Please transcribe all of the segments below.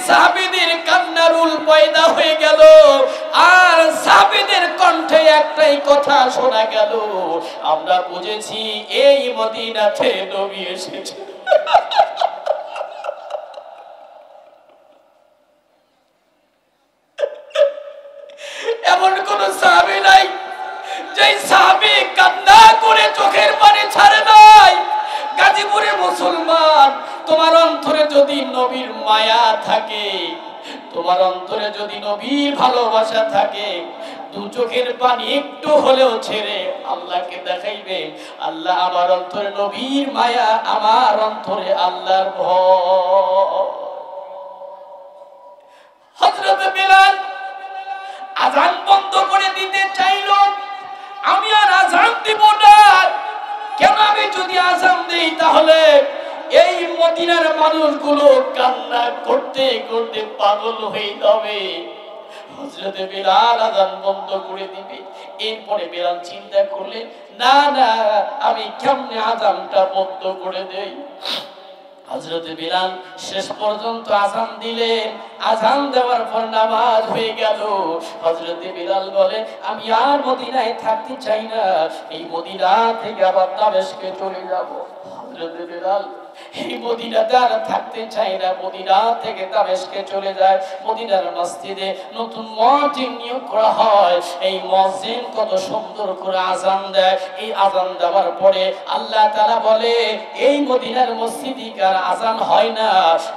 সাহাবীদের কান্নার উল পয়দা হয়ে গেল আর সাহাবীদের কণ্ঠে একটাই কথা শোনা গেল, আমরা বুঝেছি এই মদিনাতে নবী এসেছে। এমন কোন সাহাবী নাই যে সাহাবী কান্না করে চোখের পানি ছাড়ে নাই। গাজীপুরের মুসলমান, তোমার অন্তরে যদি নবীর মায়া থাকে, তোমার অন্তরে যদি নবীর ভালোবাসা থাকে, দু চোখের পানি একটু হলেও ছেড়ে আল্লাহকে দেখাইবে, আল্লাহ আমার অন্তরে নবীর মায়া, আমার অন্তরে আল্লাহর ভয়। হযরত বিলাল আযান বন্ধ করে দিতে চাইল, আমি আর আযান দিব না। কেন? আমি যদি আযান দেই তাহলে এই মদিনার মানুষগুলো কান্না করতে করতে পাগল হয়ে যাবে। হযরত বিলাল আযান বন্ধ করে দিবে। এরপরে বিলাল চিন্তা করলেন, না না, আমি কেমনে আযানটা বন্ধ করে দেই। হযরত বিলাল শেষ পর্যন্ত আযান দিলেন। আযান দেওয়ার পর নামাজ হয়ে গেল। হযরত বিলাল বলে, আমি আর মদিনায় থাকতে চাই না, এই মদিনা থেকে আবার দামেস্কে চলে যাব। হযরত বিলাল এই মদিনাতে আর থাকতে চাই না, মদিনা থেকে দামেস্কে চলে যায়। মদিনার মসজিদে নতুন মুয়াজ্জিন নিয়োগ করা হয়। এই মুয়াজ্জিন কত সুন্দর করে আযান দেয়। এই আযান দেওয়ার পরে আল্লাহ তাআলা বলে, এই মদিনার মসজিদিকার আযান হয় না,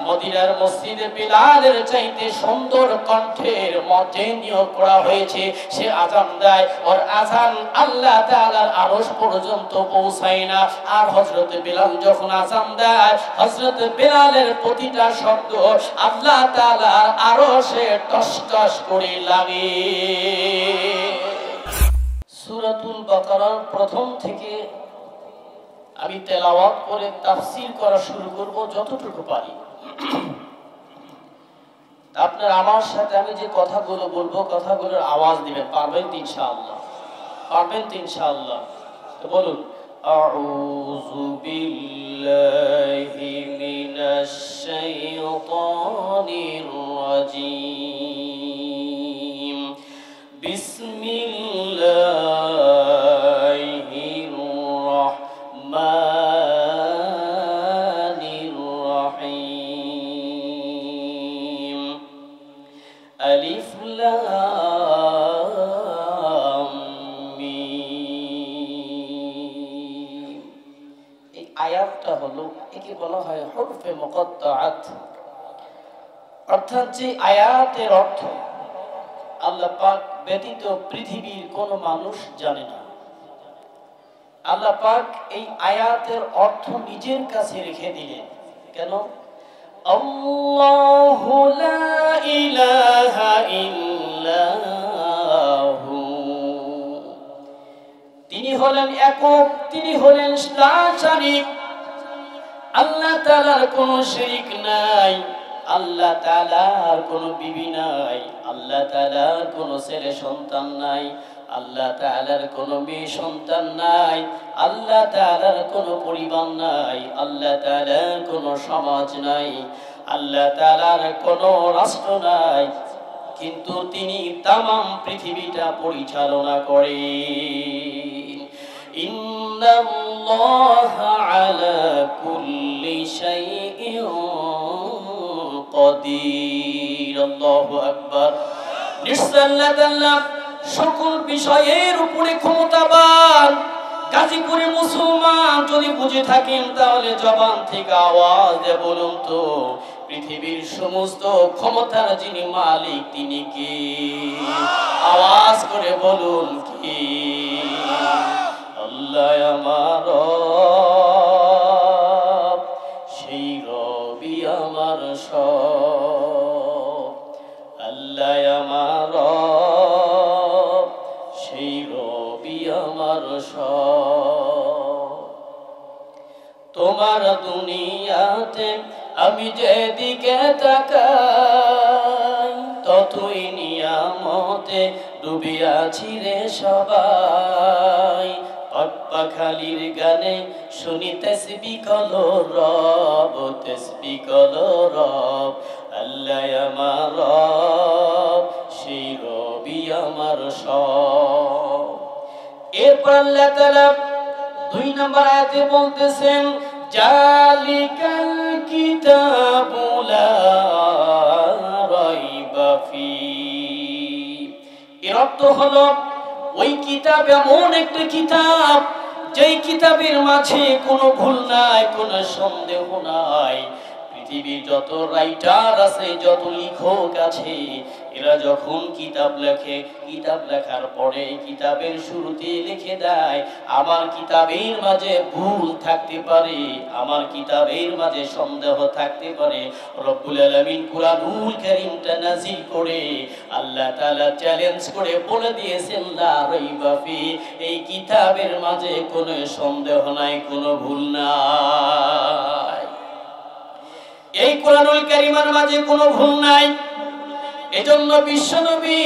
মদিনার মসজিদে বিলালের চাইতে সুন্দর কণ্ঠের মুয়াজ্জিন নিয়োগ করা হয়েছে। সে আযান দেয়, ওর আযান আল্লাহ তাআলার আরশ পর্যন্ত পৌঁছায় না। আর হযরত বিলাল যখন আযান দেয়, হযরত বিলালের প্রতিটা শব্দ আল্লাহ তাআলার আরশে টস টস করে লাগে। সূরাতুল বাকারার প্রথম থেকে আমি তেলাওয়াত করে তাফসীর করা শুরু করব যতটুকু পারি। আপনার আমার সাথে আমি যে কথাগুলো বলবো, কথাগুলোর আওয়াজ দিবেন, পারবেন তো ইনশাআল্লাহ? পারবেন তো ইনশাআল্লাহ? তো বলুন, আউযু বিল্লাহি মিনাশ শাইতানির রাজীম, বিসমিল্লাহির রাহমানির রাহিম, আলিফ লাম মিম। এই আয়াতটা হলো, একে বলা হয় হুরফে মুকাত্তাআত, অর্থাৎ যে আয়াতের অর্থ আল্লাহ পাক ব্যতীত পৃথিবীর কোন মানুষ জানে না। আল্লাহ পাক এই আয়াতের অর্থ নিজের কাছে রেখে দিলেন। কেন? আল্লাহু লা ইলাহা ইল্লাহু, তিনি হলেন একক, তিনি হলেন লা শারীক। আল্লাহ তাআলার কোনো শরীক নাই, আল্লাহ তাআলার কোনো বিবি নাই, আল্লাহ তাআলার কোনো ছেলে সন্তান নাই, আল্লাহ তাআলার কোনো মেয়ে সন্তান নাই, আল্লাহ তাআলার কোনো পরিবার নাই, আল্লাহ তাআলার কোনো সমাজ নাই, আল্লাহ তাআলার কোনো রাষ্ট্র নাই, কিন্তু তিনি তামাম পৃথিবীটা পরিচালনা করেন। ইন্নাল্লাহা আলা কুল্লি শাইইন কাদির। আল্লাহু আকবার। নিশ্চয় আল্লাহ তাআলা সকল বিষয়ের উপরে ক্ষমতাবান। গাজীপুরের মুসলমান যদি বুঝে থাকেন তাহলে জবান থেকে আওয়াজ দিয়ে বলুন তো, পৃথিবীর সমস্ত ক্ষমতার যিনি মালিক তিনি কে? আওয়াজ করে বলুন কি? আল্লাহ আমার রব, সেই রবি আমার সব। আল্লাহ আমার রব, সেই রবি আমার সব। তোমার দুনিয়াতে আমি যেদিকে তাকাই ততই নিয়ামতে ডুবে আছি রে সবাই। পাখালির গানে শুনি তাসবিহ কলো রব, তাসবিহ কলো রব। আল্লাহ নাই আমার রব, সেই রবি আমার সব। এরপর আল্লাহ তাআলা 2 নম্বর আয়াতে বলতেছেন জালিকাল কিতাবু লা রাইবা ফি। এর অর্থ হলো ওই কিতাব এমন একটা কিতাব যেই কিতাবের মাঝে কোনো ভুল নাই, কোনো সন্দেহ নাই। পৃথিবীর যত রাইটার আছে, যত লেখক আছে, এরা যখন কিতাব লেখে, কিতাব লেখার পরে কিতাবের শুরুতে লিখে দেয় আমার কিতাবের মাঝে ভুল থাকতে পারে, আমার কিতাবের মাঝে সন্দেহ থাকতে পারে। রব্বুল আলামিন কুরআনুল কারীমটা নাযিল করে আল্লাহ তাআলা চ্যালেঞ্জ করে বলে দিয়েছেন লা রাইবা ফি, এই কিতাবের মাঝে কোনো সন্দেহ নাই, কোনো ভুল নাই। এই কুরআনুল কারীমের মাঝে কোনো ভুল নাই। এজন্য বিশ্বনবী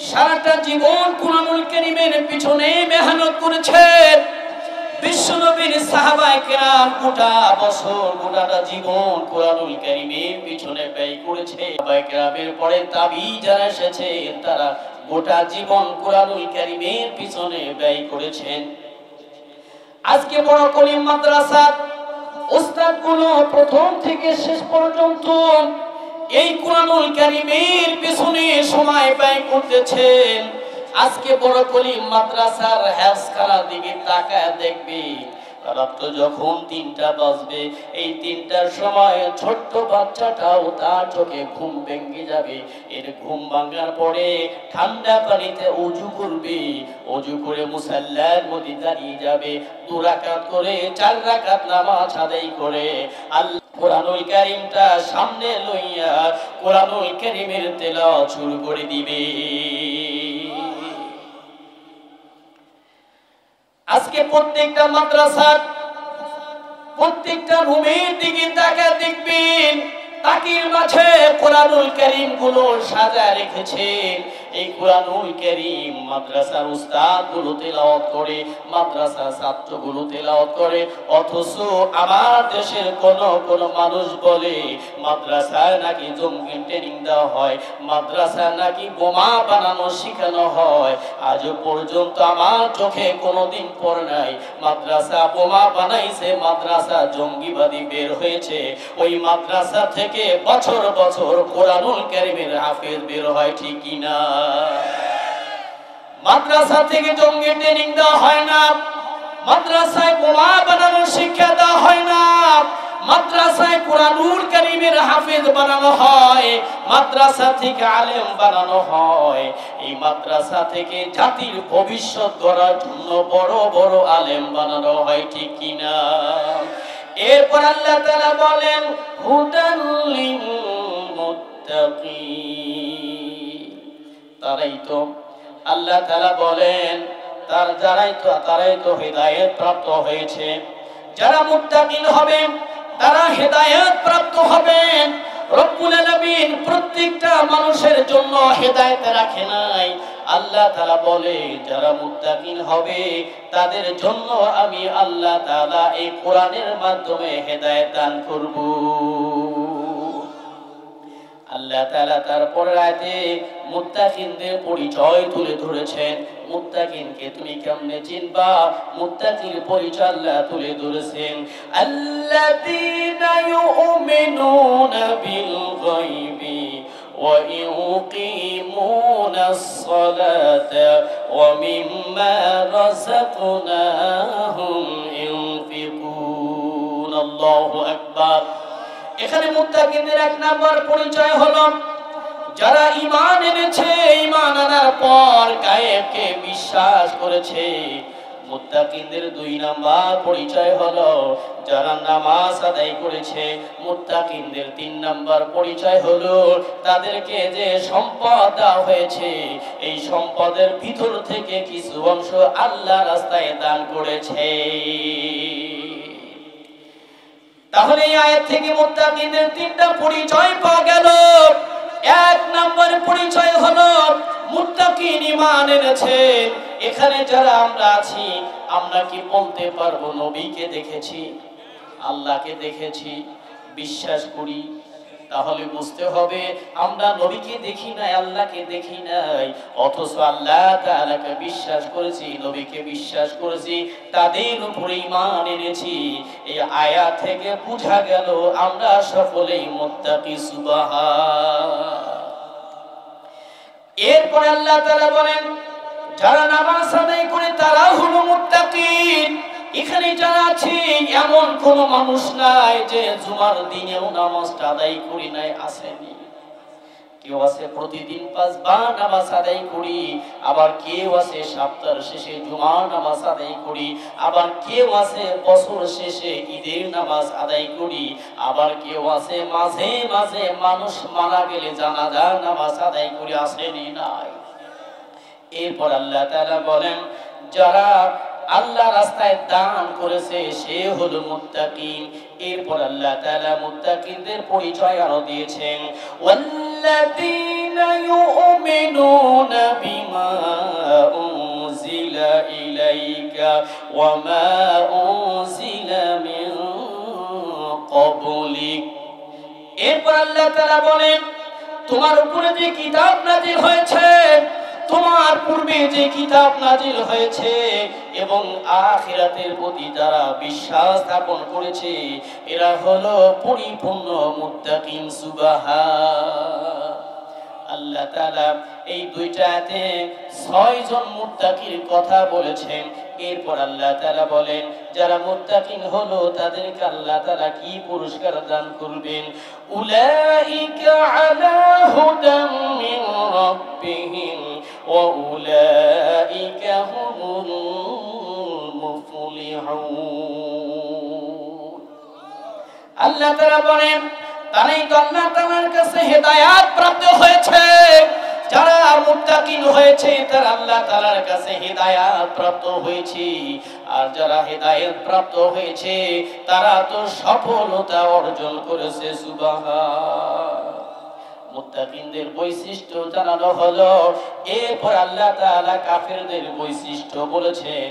সারাটা জীবন কুরআনুল কারীমের পিছনে মেহনত করেছেন। বিশ্বনবীর সাহাবায়ে কেরাম গোটা বছর, গোটাটা জীবন কুরআনুল কারীমের পিছনে ব্যয় করেছে। সাহাবায়ে কেরামের পরে তাবী যারা এসেছেন, তারা গোটা জীবন কুরআনুল কারীমের পিছনে ব্যয় করেছেন। আজকে বড় কলিম মাদ্রাসার উস্তাদগুলো প্রথম থেকে শেষ পর্যন্ত এই কুরআনুল কারীমের পিছনে সময় ব্যয় করতেছেন। আজকে বড় কলিম মাদ্রাসার হেফজখানার দিকে তাকায় দেখবে, রাত যখন 3টা বাজবে, এই 3টার সময় ছোট্ট বাচ্চাটাও তার চোখে ঘুম ভেঙে যাবে। এর ঘুম ভাঙার পরে ঠান্ডা পানিতে ওযু করবে, ওযু করে মুসাল্লার মধ্যে দাঁড়িয়ে যাবে, 2 রাকাত করে 4 রাকাত নামাজ আদায় করে আল্লাহ কুরআনুল কারীমটা সামনে লইয়া কুরআনুল কারীমের তেলাওয়াত শুরু করে দিবে। আজকে প্রত্যেকটা মাদ্রাসার প্রত্যেকটা রুমের দিকে তাকায় দেখবেন, তাকির মাঝে কুরআনুল কারীম গুলো সাজায় রেখেছেন। এই কুরআনুল কারীম মাদ্রাসার উস্তাদ গুলো তেলাওয়াত করে, মাদ্রাসার ছাত্রগুলো তেলাওয়াত করে। অথচ আমার দেশের কোন মানুষ বলে মাদ্রাসায় নাকি জঙ্গি ট্রেনিং দেওয়া হয়, মাদ্রাসায় নাকি বোমা বানানো শেখানো হয়। আজ পর্যন্ত আমার চোখে কোনোদিন পড়ে নাই মাদ্রাসা বোমা বানাইছে, মাদ্রাসা জঙ্গিবাদী বের হয়েছে। ওই মাদ্রাসা থেকে বছর বছর কুরআনুল কারীমের হাফেজ বের হয়, ঠিক কি না? মাদ্রাসা থেকে জঙ্গি ট্রেনিং দেওয়া হয় না, মাদ্রাসায় বোমা বানানোর শিক্ষা দেওয়া হয় না, মাদ্রাসায় কুরআনুল কারীমের হাফেজ বানানো হয়, মাদ্রাসা থেকে আলেম বানানো হয়। এই মাদ্রাসা থেকে জাতির ভবিষ্যৎ গড়ার জন্য বড় বড় আলেম বানানো হয়, ঠিক কি না? এরপর আল্লাহ তাআলা বলেন হুদাল লিল মুত্তাকিন, তারাই তো আল্লাহ তাআলা বলেন তারাই তো হেদায়েত প্রাপ্ত হয়েছে। যারা মুত্তাকিন হবে তারা হেদায়েত প্রাপ্ত হবেন। রব্বুল আলামিন প্রত্যেকটা মানুষের জন্য হেদায়েত রাখে নাই। আল্লাহ তাআলা বলে যারা মুত্তাকিন হবে তাদের জন্য আমি আল্লাহ তাআলা এই কোরআনের মাধ্যমে হেদায়েত দান করব। আল্লাহ তাআলা তারপর আয়াতে মুত্তাকিনদের পরিচয় তুলে ধরেছেন। মুত্তাকিনকে তুমি কেমনে চিনবা? মুত্তাকির পরিচয় আল্লাহ তুলে ধরেছেন, আল্লাযীনা ইউমিনুনা বিল গায়বি ওয়া ইউকিমুনাস সালাতা ওয়া মিম্মা রাযাকনাহুম ইউনফিকুন। আল্লাহু আকবার। এখানে মুত্তাকিনদের 1 নাম্বার পরিচয় হলো যারা ঈমান এনেছে, ঈমান আনার পর গায়েবকে বিশ্বাস করেছে। মুত্তাকিনদের 2 নাম্বার পরিচয় হলো যারা নামাজ আদায় করেছে। মুত্তাকিনদের 3 নাম্বার পরিচয় হলো তাদেরকে যে সম্পদ দেওয়া হয়েছে এই সম্পদের ভিতর থেকে কিছু অংশ আল্লাহর রাস্তায় দান করেছে। তাহলে এই আয়াত থেকে মুত্তাকিনদের 3টা পরিচয় পাওয়া গেল। 1 নম্বর পরিচয় হলো মুত্তাকিন ঈমান এনেছে। এখানে যারা আমরা আছি আমরা কি বলতে পারবো নবীকে দেখেছি, আল্লাহকে দেখেছি, বিশ্বাস করি? তাহলে বুঝতে হবে আমরা নবীকে দেখি নাই, আল্লাহকে দেখি নাই, অথচ আল্লাহ তাআলাকে বিশ্বাস করেছি, নবীকে বিশ্বাস করেছি, তাদের উপরে ঈমান এনেছি। এই আয়াত থেকে বোঝা গেল আমরা সকলেই মুত্তাকি। সুবহান। এরপরে আল্লাহ তাআলা বলেন যারা নামাজ আদায় করে তারা হলো মুত্তাকিন। এখানে যারা আছে এমন কোন মানুষ নাই যে জুমার দিনেও নামাজটা আদায় করি নাই, আসেনি। কেউ আছে প্রতিদিন 5 বার নামাজ আদায় করি, আবার কেউ আছে সপ্তাহের শেষে জুমার নামাজ আদায় করি, আবার কেউ আছে বছর শেষে ঈদের নামাজ আদায় করি, আবার কেউ আছে মাঝে মাঝে মানুষ মারা গেলে জানাজার নামাজ আদায় করি, আসেনি নাই। এরপর আল্লাহ তাআলা বলেন যারা আল্লাহ রাস্তায় দান করেছে সে হলো মুত্তাকিন। এরপর আল্লাহ তাআলা মুত্তাকিনদের পরিচয় আরো দিয়েছেন, ওয়াল্লাযীনা ইউমিনুনা বিমা উনজিলা ইলাইকা ওয়া মা উনজিলা মিন ক্বাবলিক। এরপর আল্লাহ তাআলা বলেন তোমার উপরে যে কিতাব নাযিল হয়েছে, তোমার পূর্বে যে কিতাব নাজিল হয়েছে এবং আখিরাতের প্রতি যারা বিশ্বাস স্থাপন করেছে এরা হলো পরিপূর্ণ মুত্তাকিন। সুবহান। আল্লাহ তাআলা এই দুইটা আয়াতে 6 জন মুত্তাকির কথা বলেছেন। এরপর আল্লাহ তাআলা বলেন যারা মুত্তাকিন হলো তাদেরকে আল্লাহ তাআলা কি পুরস্কার দান করবেন, উলাইকা আলা হুদাম মিন রাব্বিহিম ওয়া উলাইকা হুমুল মুফলিহুন। আল্লাহ তাআলা বলেন তারাই তো আল্লাহ তাআলার কাছে হেদায়েত প্রাপ্ত হয়েছে। যারা মুত্তাকিন হয়েছে তারা আল্লাহ তাআলার কাছে হেদায়েত প্রাপ্ত হয়েছে, আর যারা হেদায়েত প্রাপ্ত হয়েছে তারা তো সফলতা অর্জন করেছে। সুবহান। মুত্তাকিনদের বৈশিষ্ট্য জানানো হলো। এরপর আল্লাহ তাআলা কাফেরদের বৈশিষ্ট্য বলেছেন,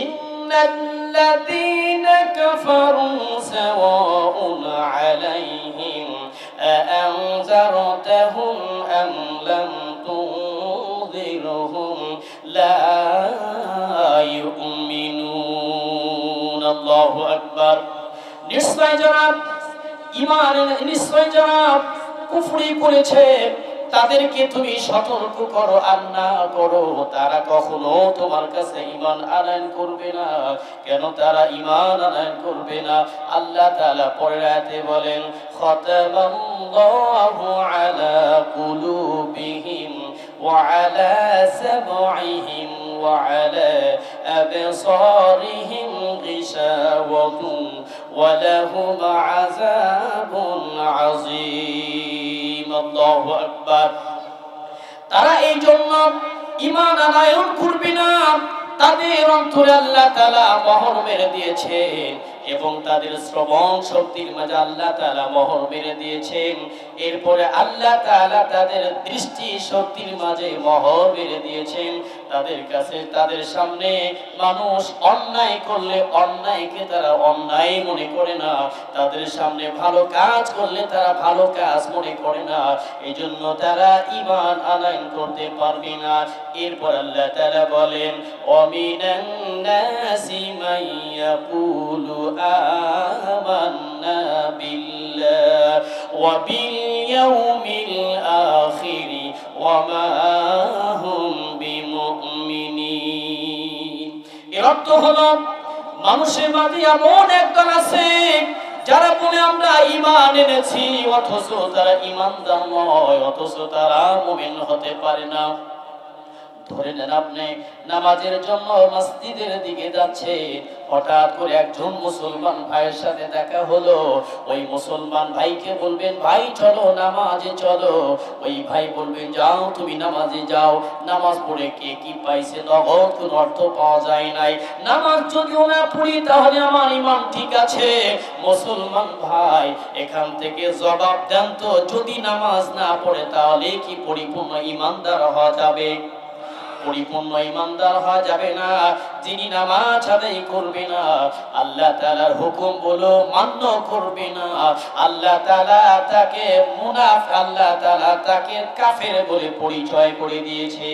ইন্নাল্লাযীনা কাফারু সাওয়াউন আলাইহিম আ'আনজারতাহুম আম লাম তুনযিরহুম লা ইউমিনুন। আল্লাহু আকবার। নিশ্চয় যারা কুফরি করেছে তাদেরকে তুমি সতর্ক করো আর না করো, তারা কখনো তোমার কাছে ঈমান আনয়ন করবে না। কেন তারা ঈমান আনয়ন করবে না? আল্লাহ তাআলা পরের আয়াতে বলেন, খাতামাল্লাহু আলা কুলুবিহিম ওয়া আলা সামঈহিম ওয়া আলা আবসারিহিম গিশাওয়াতুন ওয়া লাহুম আযাবুন আযীম। আল্লাহু আকবার। তারা এই জন্য ঈমান আনয়ন করবে না, তাদের অন্তরে আল্লাহ তাআলা মোহর মেরে দিয়েছেন এবং তাদের শ্রবণ শক্তির মাঝে আল্লাহ তাআলা মোহর মেরে দিয়েছেন। এরপরে আল্লাহ তাআলা তাদের দৃষ্টি শক্তির মাঝে মোহর মেরে দিয়েছেন। তাদের কাছে তাদের সামনে মানুষ অন্যায় করলে অন্যায়কে তারা অন্যায় মনে করে না, তাদের সামনে ভালো কাজ করলে তারা ভালো কাজ মনে করে না, এই জন্য তারা ঈমান আনয়ন করতে পারবে না। এরপর আল্লাহ তাআলা বলেন, ওয়ামিনান নাসি মান ইয়াকুলু আমান্না বিল্লাহি ওয়া বিল ইয়াউমিল আখির ওয়া মা হুম বিমুমিনিন। এর অর্থ হলো মানুষের মাঝে এমন একদল আছে যারা বলে আমরা ঈমান এনেছি, অথচ তারা ঈমানদার নয়, অথচ তারা মুমিন হতে পারে না। ধরে নেন আপনি নামাজের জন্য মসজিদের দিকে যাচ্ছে, হঠাৎ করে একজন মুসলমান ভাইয়ের সাথে দেখা হলো। ওই মুসলমান ভাইকে বলবেন, ভাই চলো নামাজে চলো। ওই ভাই বলবেন, যাও তুমি নামাজে যাও। নামাজ পড়ে কে কি পাইছে? নগদ কোনো অর্থ পাওয়া যায় নাই। নামাজ যদিও না পড়ি তাহলে আমার ঈমান ঠিক আছে। মুসলমান ভাই এখান থেকে জবাব দেন তো, যদি নামাজ না পড়ে তাহলে কি পরিপূর্ণ ঈমানদার হওয়া যাবে? পরিপূর্ণ ঈমানদার হওয়া যাবে না যিনি নামাজ আদায় করবে না, আল্লাহ তাআলার হুকুম বলো মান্য করবে না, আল্লাহ তাআলা তাকে মুনাফিক, আল্লাহ তাআলা তাকে কাফের বলে পরিচয় করে দিয়েছে।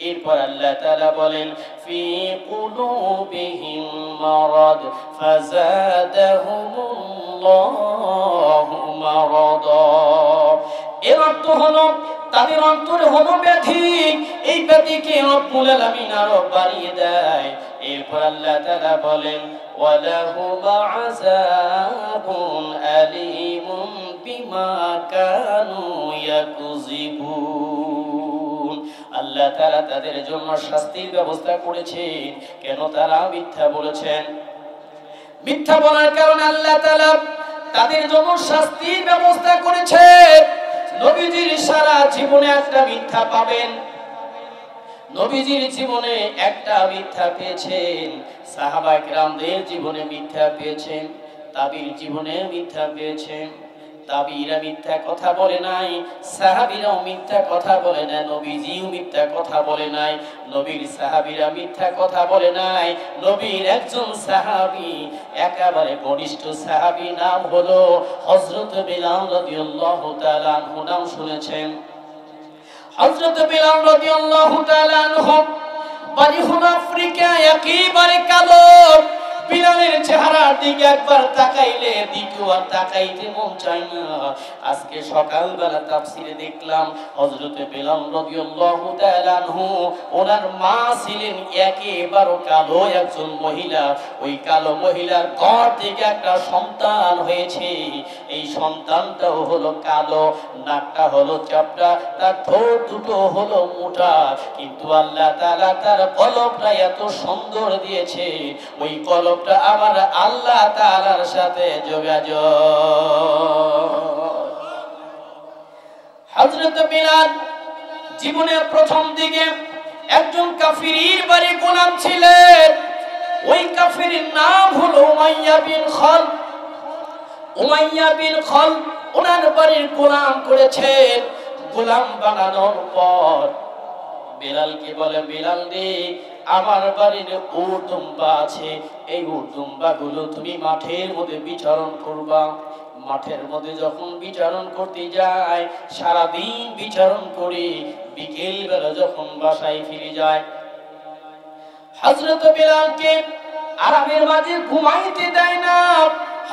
এরপর আল্লাহ তাআলা বলেন ফি কুলুবিহিম মারাদ ফাযাদাহুমুল্লাহু মারাদা। এর অর্থ হলো তাদের অন্তরে হলো ব্যাধি, এই ব্যাধিকে রব্বুল আলামিন আরো বাড়িয়ে দেয়। এরপর আল্লাহ তাআলা বলেন ওয়ালাহুম আযাবুন আলীমুন বিমা কানু ইয়াকযিবুন। আল্লাহ তাআলা তাদের জন্য শাস্তির ব্যবস্থা করেছেন। কেন? তারা মিথ্যা বলেছেন। মিথ্যা বলার কারণে আল্লাহ তাআলা তাদের জন্য শাস্তির ব্যবস্থা করেছেন। নবীজির সারা জীবনে একটা মিথ্যা পাবেন, নবীজির জীবনে একটা মিথ্যা পেয়েছেন, সাহাবায়ে কেরামদের জীবনে মিথ্যা পেয়েছেন, তাবির জীবনে মিথ্যা পেয়েছেন। তাবিরা মিথ্যা কথা বলে নাই, সাহাবীরাও মিথ্যা কথা বলে নাই, নবীজিও মিথ্যা কথা বলে নাই, নবীর সাহাবীরা মিথ্যা কথা বলে নাই। নবীর একজন সাহাবী, একেবারে ঘনিষ্ঠ সাহাবী, নাম হলো হযরত বিলাল রাদিয়াল্লাহু তাআলা আনহু। নাম শুনেছেন? হযরত বিলাল রাদিয়াল্লাহু তাআলা আনহু বাড়ি হলো আফ্রিকা, একেবারে কালো। বিলালের চেহারার দিকে একবার তাকাইলে দ্বিতীয়বার তাকাইতে মন চায় না। আজকে সকালবেলা তাফসিরে দেখলাম হযরত বিলাল রাদিয়াল্লাহু তাআলা আনহু, ওনার মা ছিলেন একেবারে কালো একজন মহিলা। ওই কালো মহিলার ঘর থেকে একটা সন্তান হয়েছে, এই সন্তানটাও হলো কালো, নাকটা হলো চাপটা, তার ঠোঁট দুটো হলো মোটা। কিন্তু আল্লাহ তাআলা তার কলবটা এত সুন্দর দিয়েছে, ওই কলবটা আবার আল্লাহ তাআলার সাথে যোগাযোগ। হযরত বিলাল জীবনের প্রথম দিকে একজন কাফিরের বাড়ি গোলাম ছিলেন। ওই কাফিরের নাম হলো উমাইয়া বিন খালদ। উমাইয়া বিন খালদ ওনার বাড়ির গোলাম করেছেন। গোলাম বানানোর পর বিলালকে বলে, বিলাল রে, আমার বাড়ির উট দুম্বা আছে, এই উট দুম্বা গুলো তুমি মাঠের মধ্যে বিচরণ করবা। মাঠের মধ্যে যখন বিচরণ করতে যায়, সারাদিন বিচরণ করে বিকেল বেলা যখন বাসায় ফিরে যায়, হযরত বিলালকে আরামের মাঝে ঘুমাইতে দেয় না।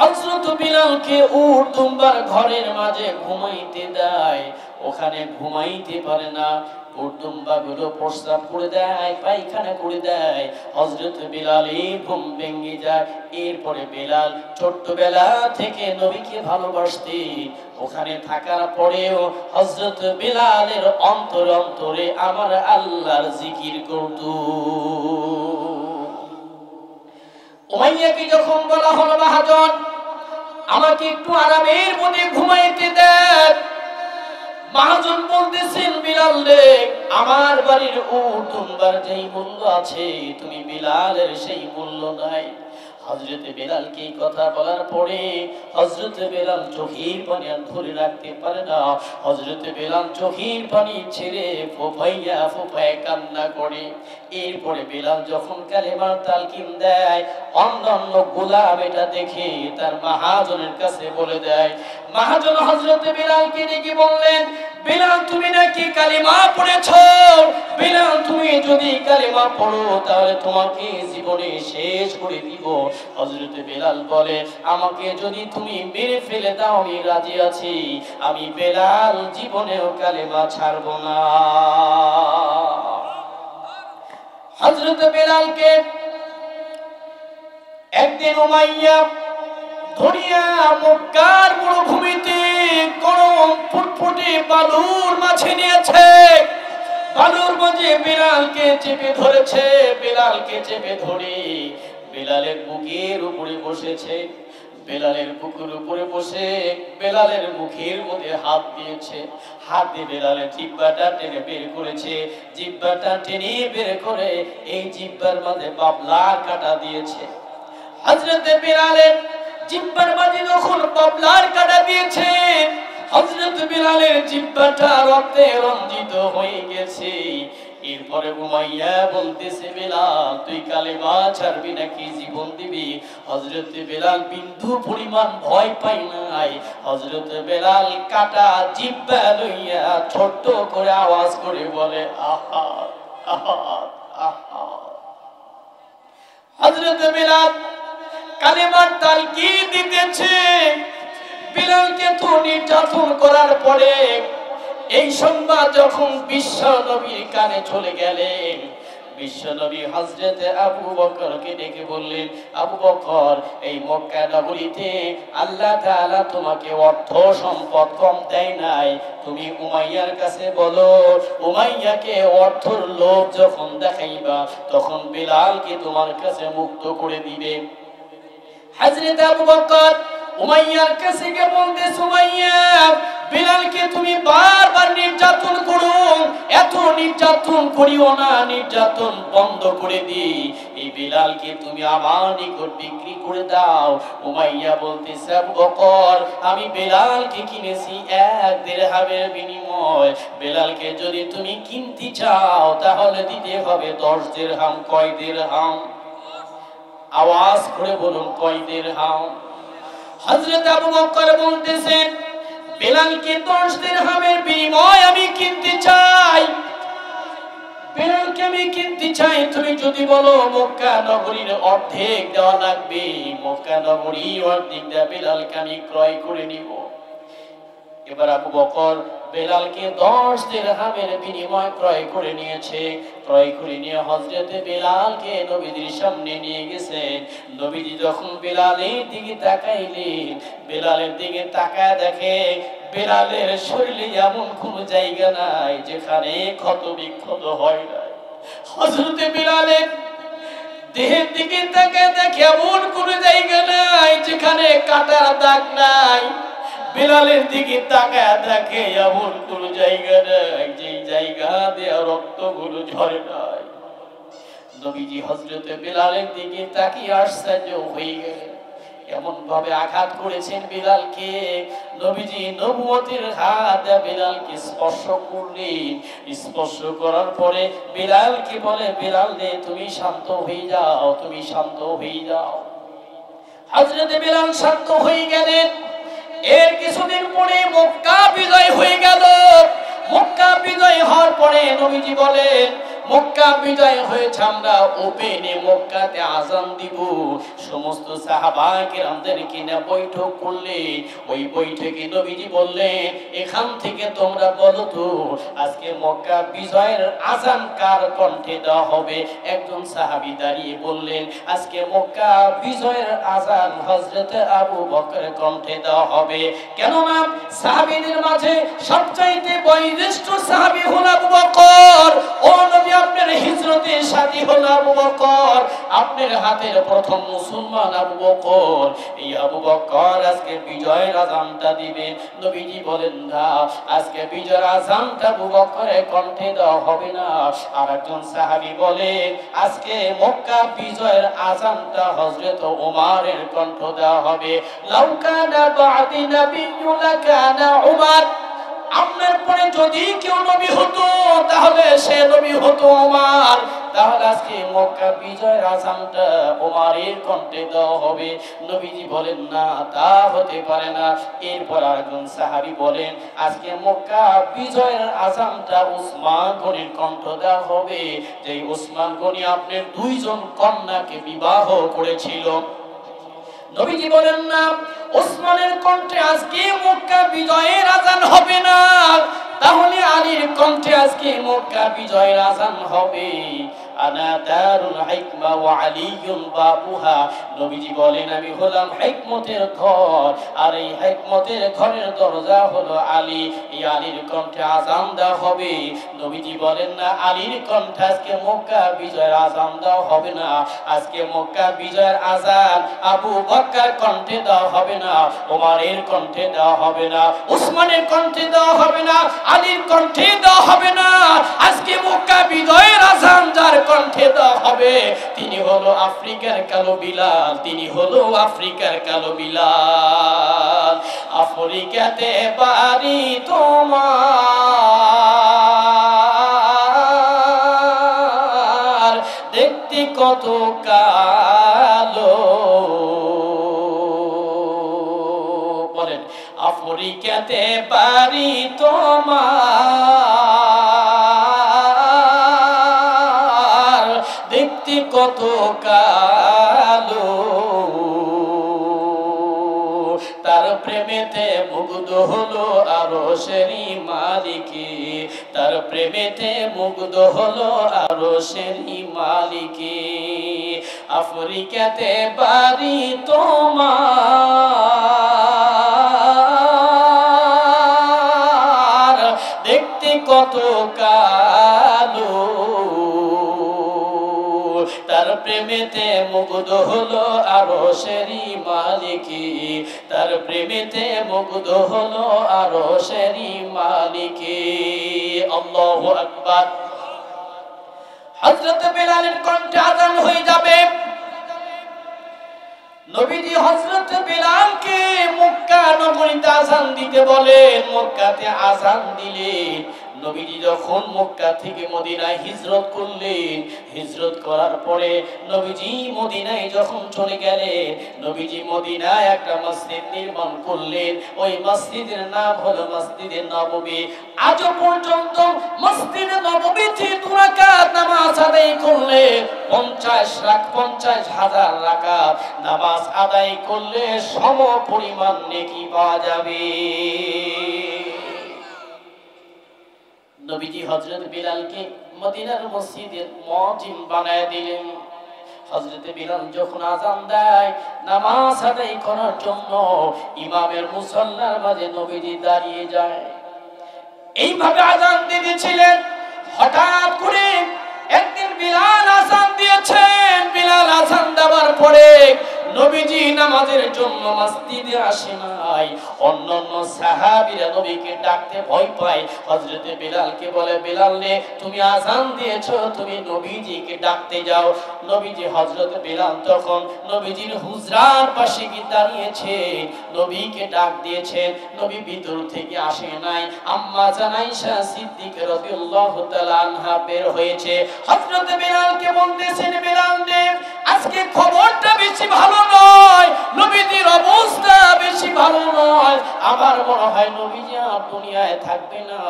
হযরত বিলালকে উট দুম্বার ঘরের মাঝে ঘুমাইতে দেয়, ওখানে ঘুমাইতে পারে না। উট দুম্বাগুলো প্রস্রাব করে দেয়, পায়খানা করে দেয়। হযরত বিলালের ঘুম ভেঙে যায়। এরপরে বিলাল ছোট্টবেলা থেকে নবীকে ভালোবাসতে, ওখানে থাকার পরেও হযরত বিলালের অন্তরে অন্তরে আমার আল্লাহর জিকির করত। উমাইয়াকে যখন বলা হলো, মহাজন আমাকে একটু আরামের মধ্যে ঘুমাইতে দেন, মহাজন বলতেছেন, বিলাল রে, আমার বাড়ির উট দুম্বার যেই মূল্য আছে, তুমি বিলালের সেই মূল্য নাই। হযরত বিলালকে এই কথা বলার পরে হযরত বিলাল চোখের পানি আর ধরে রাখতে পারে না। হযরত বিলাল চোখের পানি ছেড়ে ফোফাইয়া ফোফায় কান্না করে। এরপরে বিলাল যখন কালেমার তালকিন দেয়, অন্যান্য গোলাম এটা দেখে তার মহাজনের কাছে বলে দেয়। মহাজন হযরত বিলালকে ডেকে বললেন, বিলাল তুমি নাকি কালিমা পড়েছো? বিলাল তুমি যদি কালিমা পড়ো তাহলে তোমাকে জীবনে শেষ করে দিব। হযরত বিলাল বলে, আমাকে যদি তুমি মেরে ফেলে দাও আমি রাজি আছি, আমি বিলাল জীবনেও কালিমা ছাড়ব না। হযরত বিলালকে একদিন উমাইয়া ধরিয়া মক্কার মরুভূমিতে গরম ফুটফুটে বালুর মাঝে নিয়েছে। বালুর মাঝে বিলালকে চেপে ধরেছে। বিলালকে চেপে ধরে বিলালের বুকের উপরে বসেছে। বেলালের বুকের উপরে বসে বেলালের মুখের মধ্যে হাত দিয়েছে। হাত দিয়ে বেলালের জিহ্বাটা টেনে বের করেছে। জিহ্বাটা টেনে বের করে এই জিহ্বার মাঝে বাবলার কাটা দিয়েছে। হযরত বিলালের জিহ্বার মাঝে যখন বাবলার কাটা দিয়েছে, হযরত বিলালের জিহ্বাটা রক্তে রঞ্জিত হয়ে গেছে। এরপরে উমাইয়া বলতেছে, বেলাল তুই কালেমা ছাড়বি নাকি জীবন দিবি? হযরত বেলাল বিন্দু পরিমাণ ভয় পায় নাই। হযরত বেলাল কাটা জিহ্বা লইয়া ছোট্ট করে আওয়াজ করে বলে, আহা আহা আহা। হযরত বেলাল কালেমার তালকিন দিতেছে। বেলালকে তো নির্যাতন করার পরে এই সংবাদ যখন বিশ্ব নবীর কানে চলে গেলেন, বিশ্ব নবী হযরত আবু বকরকে ডেকে বললেন, আবু বকর, এই মক্কা নগরীতে আল্লাহ তাআলা তোমাকে অর্থ সম্পদ কম দেয় নাই, তুমি উমাইয়ার কাছে বলো, উমাইয়াকে অর্থের লোভ যখন দেখাইবা তখন বেলালকে তোমার কাছে মুক্ত করে দিবে। হযরত আবু বকর উমাইয়ার কাছে গিয়ে বলতেছে, উমাইয়া, বেলালকে তুমি বারবার নির্যাতন করো, এত নির্যাতন করিও না, নির্যাতন বন্ধ করে দি, এই বেলালকে তুমি আমার নিকট বিক্রি করে দাও। উমাইয়া বলতেছে, আবু বকর, আমি বেলালকে কিনেছি 1 দিরহামের বিনিময়। বেলালকে যদি তুমি কিনতে চাও তাহলে দিতে হবে 10 দিরহাম। কয় দিরহাম? আওয়াজ করে বলুন, কয় দিরহাম? হযরত আবু বকর বলতেছেন, বেলালকে 10 দিরহামের বিনিময়ে আমি কিনতে চাই, বেলালকে আমি কিনতে চাই। তুমি যদি বলো মক্কা নগরীর অর্ধেক দেওয়া লাগবে, মক্কা নগরীর অর্ধেক দেয়া বেলালকে আমি ক্রয় করে নিব। এবার আবু বকর বেলালকে 10 দিরহামের বিনিময়ে ক্রয় করে নিয়েছে। ক্রয় করে নিয়ে হযরতে বেলালকে নবীজির সামনে নিয়ে গেছে। নবীজি যখন বেলালের দিকে তাকাইলেন, বেলালের দিকে তাকায় দেখে বেলালের শরীরে এমন কোন জায়গা নাই যেখানে ক্ষত বিক্ষত হয় না। হযরতে বেলালের দেহের দিকে তাকায় দেখে এমন কোন জায়গা নাই যেখানে কাটার দাগ নাই। বেলালের দিকে তাকায় দেখে এমন কোন জায়গা নাই যে জায়গা দিয়ে রক্তগুলো ঝরে নাই। নবীজি হযরতে বেলালের দিকে তাকিয়ে আশ্চর্য হয়ে গেলেন। এমন ভাবে আঘাত করেছেন বেলালকে, নবীজি নবুয়তের হাত বেলালকে স্পর্শ করলেন। স্পর্শ করার পরে বেলালকে বলে, বেলাল রে, তুমি শান্ত হয়ে যাও, তুমি শান্ত হয়ে যাও। হযরতে বেলাল শান্ত হয়ে গেলেন। এর কিছুদিন পরে মক্কা বিজয় হয়ে গেল। মক্কা বিজয় হওয়ার পরে নবীজি বলেন, মক্কা বিজয় হয়েছে, আমরা ওপেনে মক্কাতে আযান দিব। সমস্ত সাহাবায়ে কেরামদেরকে নিয়ে বৈঠক করলেন। ওই বৈঠকে নবীজি বললেন, এখান থেকে তোমরা বলো তো আজকে মক্কা বিজয়ের আযান কার কণ্ঠে দেওয়া হবে? একজন সাহাবী দাঁড়িয়ে বললেন, আজকে মক্কা বিজয়ের আযান হযরত আবু বকরের কণ্ঠে দেওয়া হবে। কেননা সাহাবীদের মাঝে সবচাইতে বয়োজ্যেষ্ঠ সাহাবী হলো আবু বকর। ও নবী, আপনার হিজরতের সাথী হলো আবু বকর, আপনার হাতের প্রথম মুসলমান আবু বকর। এই আবু বকর আজকে বিজয়ের আযানটা দিবে। নবীজি বলেন, না, আজকে বিজয়ের আযানটা আবু বকরের কণ্ঠে দেওয়া হবে না। আরেকজন সাহাবী বলে, আজকে মক্কা বিজয়ের আযানটা হযরত ওমরের কণ্ঠ দেওয়া হবে। লাউ কানা বাদি নাবিয়্যুন লাকানা উমর, আপনার পরে যদি কেউ নবী হতো তাহলে সে নবী হতো ওমর। তাহলে আজকে মক্কা বিজয়ের আযানটা ওমরের কণ্ঠে দেওয়া হবে। নবীজি বলেন, না, তা হতে পারে না। এরপর আরেকজন সাহাবী বলেন, আজকে মক্কা বিজয়ের আযানটা উসমান গনির কণ্ঠ দেওয়া হবে, যে উসমান গনি আপনার 2 জন কন্যাকে বিবাহ করেছিল। নবীজি বলেন, না, ওসমানের কণ্ঠে আজকে মক্কা বিজয়ের আযান হবে না, তাহলে আলীর কণ্ঠে আজকে মক্কা বিজয়ের আযান হবে। আনা দারুল হিকমা ওয়া আলীউন বাবুহা, নবীজি বলেন, আমি হলাম হিকমতের ঘর, আর এই হিকমতের ঘরের দরজা হলো আলী। এই আলীর কণ্ঠে আযান দেওয়া হবে। নবীজি বলেন, না, আলীর কণ্ঠে আজকে মক্কা বিজয়ের আযান দেওয়া হবে না। আজকে মক্কা বিজয়ের আযান আবু বকর কণ্ঠে দেওয়া হবে না, ওমরের কণ্ঠে দেওয়া হবে না, উসমানের কণ্ঠে দেওয়া হবে না, আলীর কণ্ঠে দেওয়া হবে না। আজকে মক্কা বিজয়ের আযান যার কণ্ঠে দেওয়া হবে তিনি হলো আফ্রিকার কালো বিলাল, তিনি হলো আফ্রিকার কালো বিলাল। আফ্রিকাতে বাড়ি তোমার, কত কালো। বলেন আফ্রিকাতে বাড়ি তোমার, দেখতে কত কালো। তার প্রেমেতে মুগ্ধ হলো আরশেরই মালিকি, তার প্রেমেতে মুগ্ধ হলো আরশেরই মালিকি। আফ্রিকাতে বাড়ি তোমার, দেখতে কত কালো। তার প্রেমেতে মুগ্ধ হলো আরশেরই মালিকি, তার প্রেমেতে মুগ্ধ হলো আরশেরই মালিকি। আল্লাহু আকবার। হযরত বেলালের কণ্ঠে আযান হয়ে যাবে। নবীজি হযরত বেলালকে মক্কা নগরীতে আযান দিতে বলেন। মক্কাতে আযান দিলেন। নবীজি যখন মক্কা থেকে মদিনায় হিজরত করলেন, হিজরত করার পরে নবীজি মদিনায় যখন চলে গেলেন, নবীজি মদিনায় একটা মসজিদ নির্মাণ করলেন। ওই মসজিদের নাম হলো মসজিদে নববী। আজও পর্যন্ত মসজিদে নববীতে 2 রাকাত নামাজ আদায় করলে 50,000 রাকাত নামাজ আদায় করলে সম পরিমাণ নেকি পাওয়া যাবে। নবীজি হযরত বিলালকে মদিনার মসজিদের মুয়াজ্জিন বানায় দিলেন। হযরত বিলাল যখন আযান দেয় নামাজ আদায় করার জন্য ইমামের মুসাল্লার মাঝে নবীজি দাঁড়িয়ে যায়। এইভাবে আযান দিয়েছিলেন। হঠাৎ করে একদিন বিলাল আযান দিয়েছেন। বিলাল আযান দেওয়ার পরে নবীজি নামাজের জন্য মসজিদে আসে নাই। অন্যান্য সাহাবীরা নবীকে ডাকতে ভয় পায়। হযরত বিলালকে বলে, বিলাল রে, তুমি আযান দিয়েছো, তুমি নবীজিকে ডাকতে যাও। নবীজি হযরত বিলাল তখন নবীজির হুজরার পাশে গিয়ে দাঁড়িয়েছে, নবীকে ডাক দিয়েছেন। নবী ভিতর থেকে আসে নাই। আম্মা জান আয়েশা সিদ্দিকা রাদিয়াল্লাহু তাআলা আনহা বের হয়েছে। হযরত বিলালকে বলতেছেন, বিলাল রে, আজকে খবরটা বেশি ভালো নয়, নবীজির অবস্থা বেশি ভালো নয়। আমার মনে হয় নবীজি আর দুনিয়ায় থাকবে না।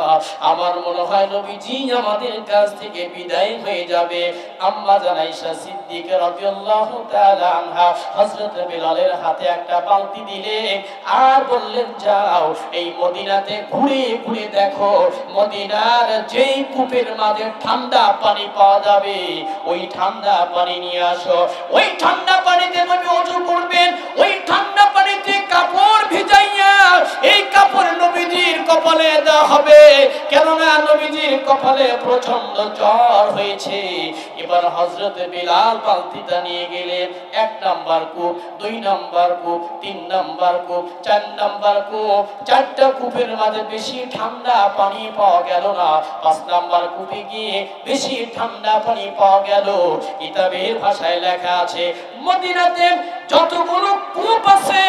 আমার মনে হয় নবীজি আমাদের কাছ থেকে বিদায় হয়ে যাবে। আম্মা জান আয়েশা সিদ্দিকা রাদিয়াল্লাহু তাআলা আনহা হযরত বিলালের হাতে একটা বালতি দিলে আর বললেন, যাও এই মদিনাতে ঘুরে ঘুরে দেখো, মদিনার যেই কূপের মাঝে ঠান্ডা পানি পাওয়া যাবে, ওই ঠান্ডা পানি নিয়ে আসো। ওই ঠান্ডা পানিতে নবী ওযু করবেন। ওই ঠান্ডা পানিতে কাপড় ভিজাইয়া এই কাপড় নবীজির কপালে দেওয়া হবে, কেননা নবীজির কপালে প্রচন্ড জ্বর হয়েছে। এবার হযরত বিলাল বালতিটা নিয়ে গেলেন। 1 নাম্বার কূপ, 2 নাম্বার কূপ, 3 নাম্বার কূপ, 4 নাম্বার কূপ। 4টা কূপের মাঝে বেশি ঠান্ডা পানি পাওয়া গেল না। 5 নাম্বার কূপে গিয়ে বেশি ঠান্ডা পানি পাওয়া গেল। কিতাবের ভাষায় লেখা আছে, মদিনাতে যতগুলো কূপ আছে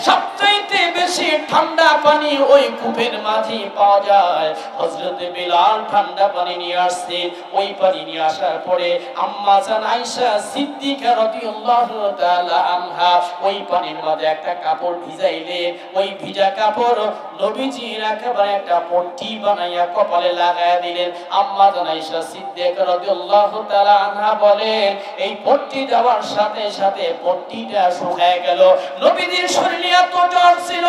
সবচাইতে বেশি ঠান্ডা পানি ওই কূপের মাঝে পাওয়া যায়। হযরত বিলাল ঠান্ডা পানি নিয়ে আসছেন। ওই পানি নিয়ে আসার পরে আম্মা জান আয়েশা সিদ্দিকা রাদিয়াল্লাহু তাআলা আনহা ওই পানির মাঝে একটা কাপড় ভিজাইলেন। ওই ভিজা কাপড় নবীজির একেবারে একটা পট্টি বানাইয়া কপালে লাগায়া দিলেন। আম্মা জান আয়েশা সিদ্দিকা রাদিয়াল্লাহু তাআলা আনহা বলেন, এই পট্টি দেওয়ার সাথে সাথে পট্টিটা শুকায় গেল। নবীজির শরীরে এত জ্বর ছিল।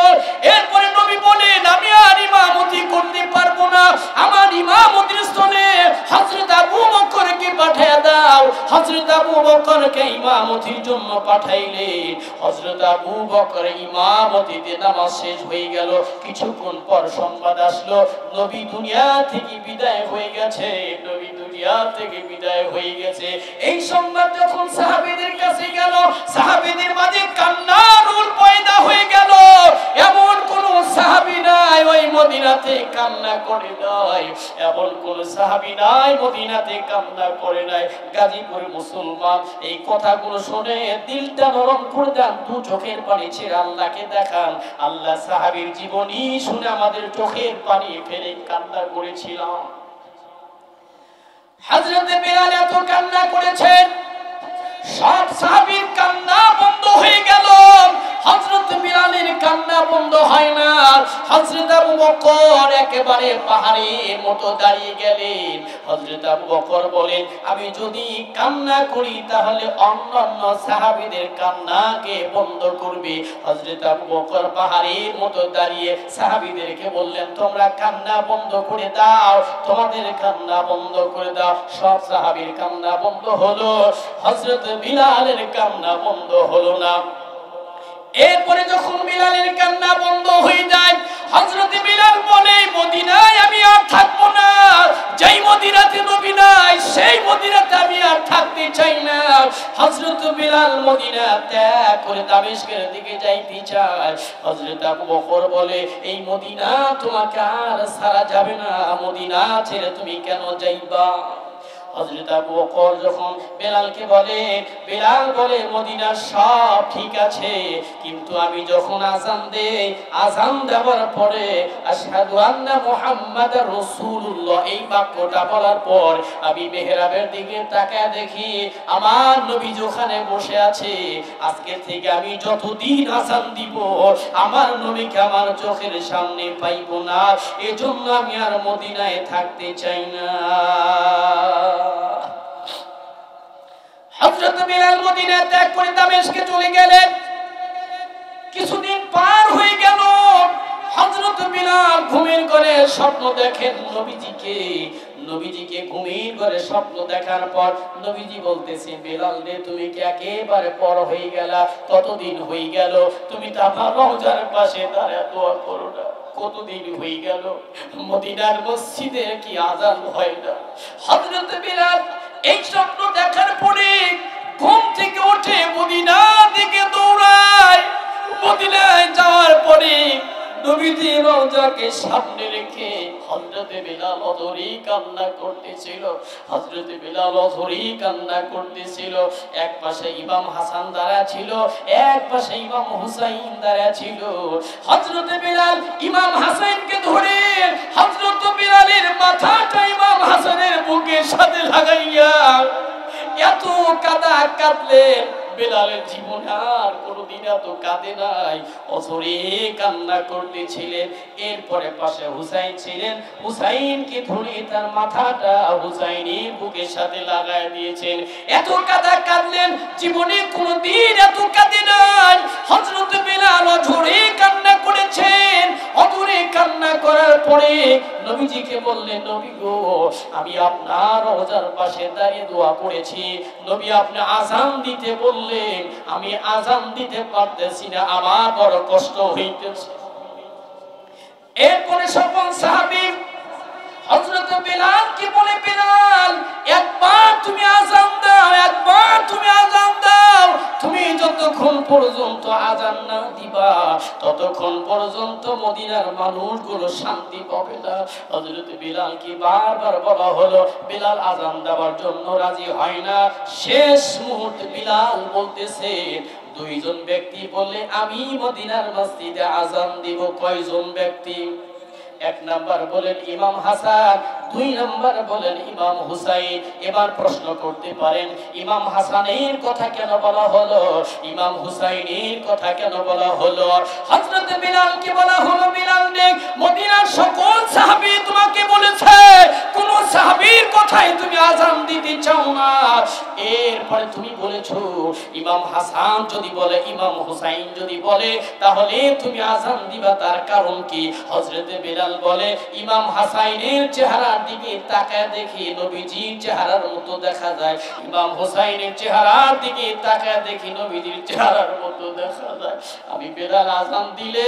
এরপরে নবী বলেন, আমি আর ইমামতি করতে পারবো না, আমার ইমামতির স্থলে হযরত আবু বকরকে পাঠিয়ে দাও। হযরত আবু বকরকে ইমামতির জন্য পাঠাইলেন। হযরত আবু বকর ইমামতিতে নামাজ শেষ হয়ে গেল। কিছুক্ষণ পর সংবাদ আসলো, নবী দুনিয়া থেকে বিদায় হয়ে গেছে। নবী দুনিয়া থেকে বিদায় হয়ে গেছে। এই সংবাদ যখন সাহাবীদের কাছে গেল, সাহাবীদের মাঝে কান্নার রোল পয়দা হয়ে গেল। এমন কোন সাহাবী নাই ওই মদিনাতে কান্না করে নাই, এমন কোন সাহাবী নাই মদিনাতে কান্না করে নাই। গাজীপুর মুসলমান এই কথাগুলো শুনে দিলটা নরম করে দেন, 2 চোখের পানি ছেড়ে আল্লাহকে দেখান। আল্লাহ সাহাবীর জীবনী শুনে আমাদের চোখের পানি ফেলে কান্না করেছিলাম। হযরত বিলাল এত কান্না করেছেন। সব সাহাবীর কান্না বন্ধ হয়ে গেল, হযরত বিলালের কান্না বন্ধ হয় না। হযরত আবু বকর একেবারে পাহাড়ের মতো দাঁড়িয়ে গেলেন। হযরত আবু বকর বলেন, আমি যদি কান্না করি তাহলে অন্যান্য সাহাবীদের কান্নাকে বন্ধ করবে। হযরত আবু বকর পাহাড়ের মতো দাঁড়িয়ে সাহাবীদেরকে বললেন, তোমরা কান্না বন্ধ করে দাও, তোমাদের কান্না বন্ধ করে দাও। সব সাহাবীর কান্না বন্ধ হলো, হযরত বিলালের কান্না বন্ধ হলো না। এরপরে যখন বিলালের কান্না বন্ধ হয়ে যায়, হযরত বিলাল বলে, মদিনায় আমি আর থাকবো না, যেই মদিনাতে নবী নাই সেই মদিনাতে আমি আর থাকতে চাই না। হযরত বিলাল মদিনা ত্যাগ করে দামেস্কের দিকে যাইতে চায়। হযরত আবু বকর বলে, এই মদিনা তোমাকে আর ছাড়া যাবে না, মদিনা ছেড়ে তুমি কেন যাইবা? হযরত আবু বকর যখন বেলালকে বলে, বেলাল বলে, মদিনা সব ঠিক আছে, কিন্তু আমি যখন আযান দেই, আযান দেওয়ার পরে আশহাদু আন্না মুহাম্মাদার রাসূলুল্লাহ এই বাক্যটা বলার পর আমি মেহরাবের দিকে তাকায় দেখি আমার নবী ওখানে বসে আছে। আজকে থেকে আমি যতদিন আযান দিব আমার নবীকে আমার চোখের সামনে পাইব না, এজন্য আমি আর মদিনায় থাকতে চাই না। হযরত বিলাল মদিনা ত্যাগ করে দামেস্কে চলে গেলেন। কিছুদিন পার হয়ে গেল, হযরত বিলাল ঘুমের ঘরে স্বপ্ন দেখেন নবীজিকে। নবীজিকে ঘুমের ঘরে স্বপ্ন দেখার পর নবীজি বলতেছে, বিলাল রে, তুমি কি একেবারে পর হয়ে গেলা? কতদিন হয়ে গেল তুমি তো আমার রওজার পাশে দাঁড়ায় দোয়া করো না? কতদিন হয়ে গেল মদিনার মসজিদে কি আযান হয় না? হযরত বিলাল এই স্বপ্ন দেখার পরে ঘুম থেকে উঠে মদিনার দিকে দৌড়ায়। মদিনায় যাওয়ার পরে নবীজির রওজাকে সামনে রেখে হযরত বিলাল অঝরে কান্না করতেছিল। হযরত বিলাল অঝরে কান্না করতেছিল। এক পাশে ইমাম হাসান দাঁড়া ছিল, এক পাশে ইমাম হুসাইন দাঁড়া ছিল। হযরত বিলাল ইমাম হাসানকে ধরে হযরত বিলালের মাথাটা ইমাম হাসানের বুকের সাথে লাগাইয়া এত কাঁদা কাঁদলেন, বিলালের জীবনে আর কোনোদিন এত কাঁদে নাই, অঝরে কান্না করতেছিলেন। এরপরে পাশে হুসাইন ছিলেন, হুসাইনকে ধরে তার মাথাটা হুসাইনের বুকের সাথে লাগায় দিয়েছেন। এত কাঁদা কাঁদলেন, জীবনে কোনোদিন এত কাঁদে নাই। হযরত বিলাল অঝরে কান্না করেছেন। অঝরে কান্না করার পরে নবীজিকে বললেন, নবী গো, আমি আপনার রওজার পাশে দাঁড়িয়ে দোয়া করেছি, নবী আপনি আযান দিতে বললেন, আমি আযান দিতে পারতেছি না, আমার বড় কষ্ট হইতেছে। এরপরে সকল সাহাবী হযরত বিলালকে বলে, বিলাল একবার তুমি আযান দাও, একবার তুমি আযান দাও। তুমি যতক্ষণ পর্যন্ত আযান না দিবা ততক্ষণ পর্যন্ত মদিনার মানুষগুলো শান্তি পাবে না। হযরত বিলালকে বারবার বলা হলো, বিলাল আযান দেওয়ার জন্য রাজি হয় না। শেষ মুহূর্তে বিলাল বলতেছে, দুইজন ব্যক্তি বলে আমি মদিনার মসজিদে আযান দিব। কয়জন ব্যক্তি? এক নাম্বার বলেন ইমাম হাসান, দুই নাম্বার বলেন ইমাম হুসাইন। এবার প্রশ্ন করতে পারেন, ইমাম হাসানের কথা কেন বলা হলো, ইমাম হুসাইনের কথা কেন বলা হলো? হযরত বিলালকে বলা হলো, বিলাল নে, মদিনার সকল সাহাবী তোমাকে বলেছে, কোন সাহাবীর কথাই তুমি আযান দিতে চাও না। এরপরে তুমি বলেছো ইমাম হাসান যদি বলে, ইমাম হুসাইন যদি বলে, তাহলে তুমি আযান দিবা, তার কারণ কি? হযরত বিলাল বলে, ইমাম হাসাইনের চেহারার দিকে তাকায় দেখি নবীজির চেহারার মতো দেখা যায়, ইমাম হুসাইনের চেহারার দিকে তাকায় দেখি নবীজির চেহারার মতো দেখা যায়। আমি বিলাল আযান দিলে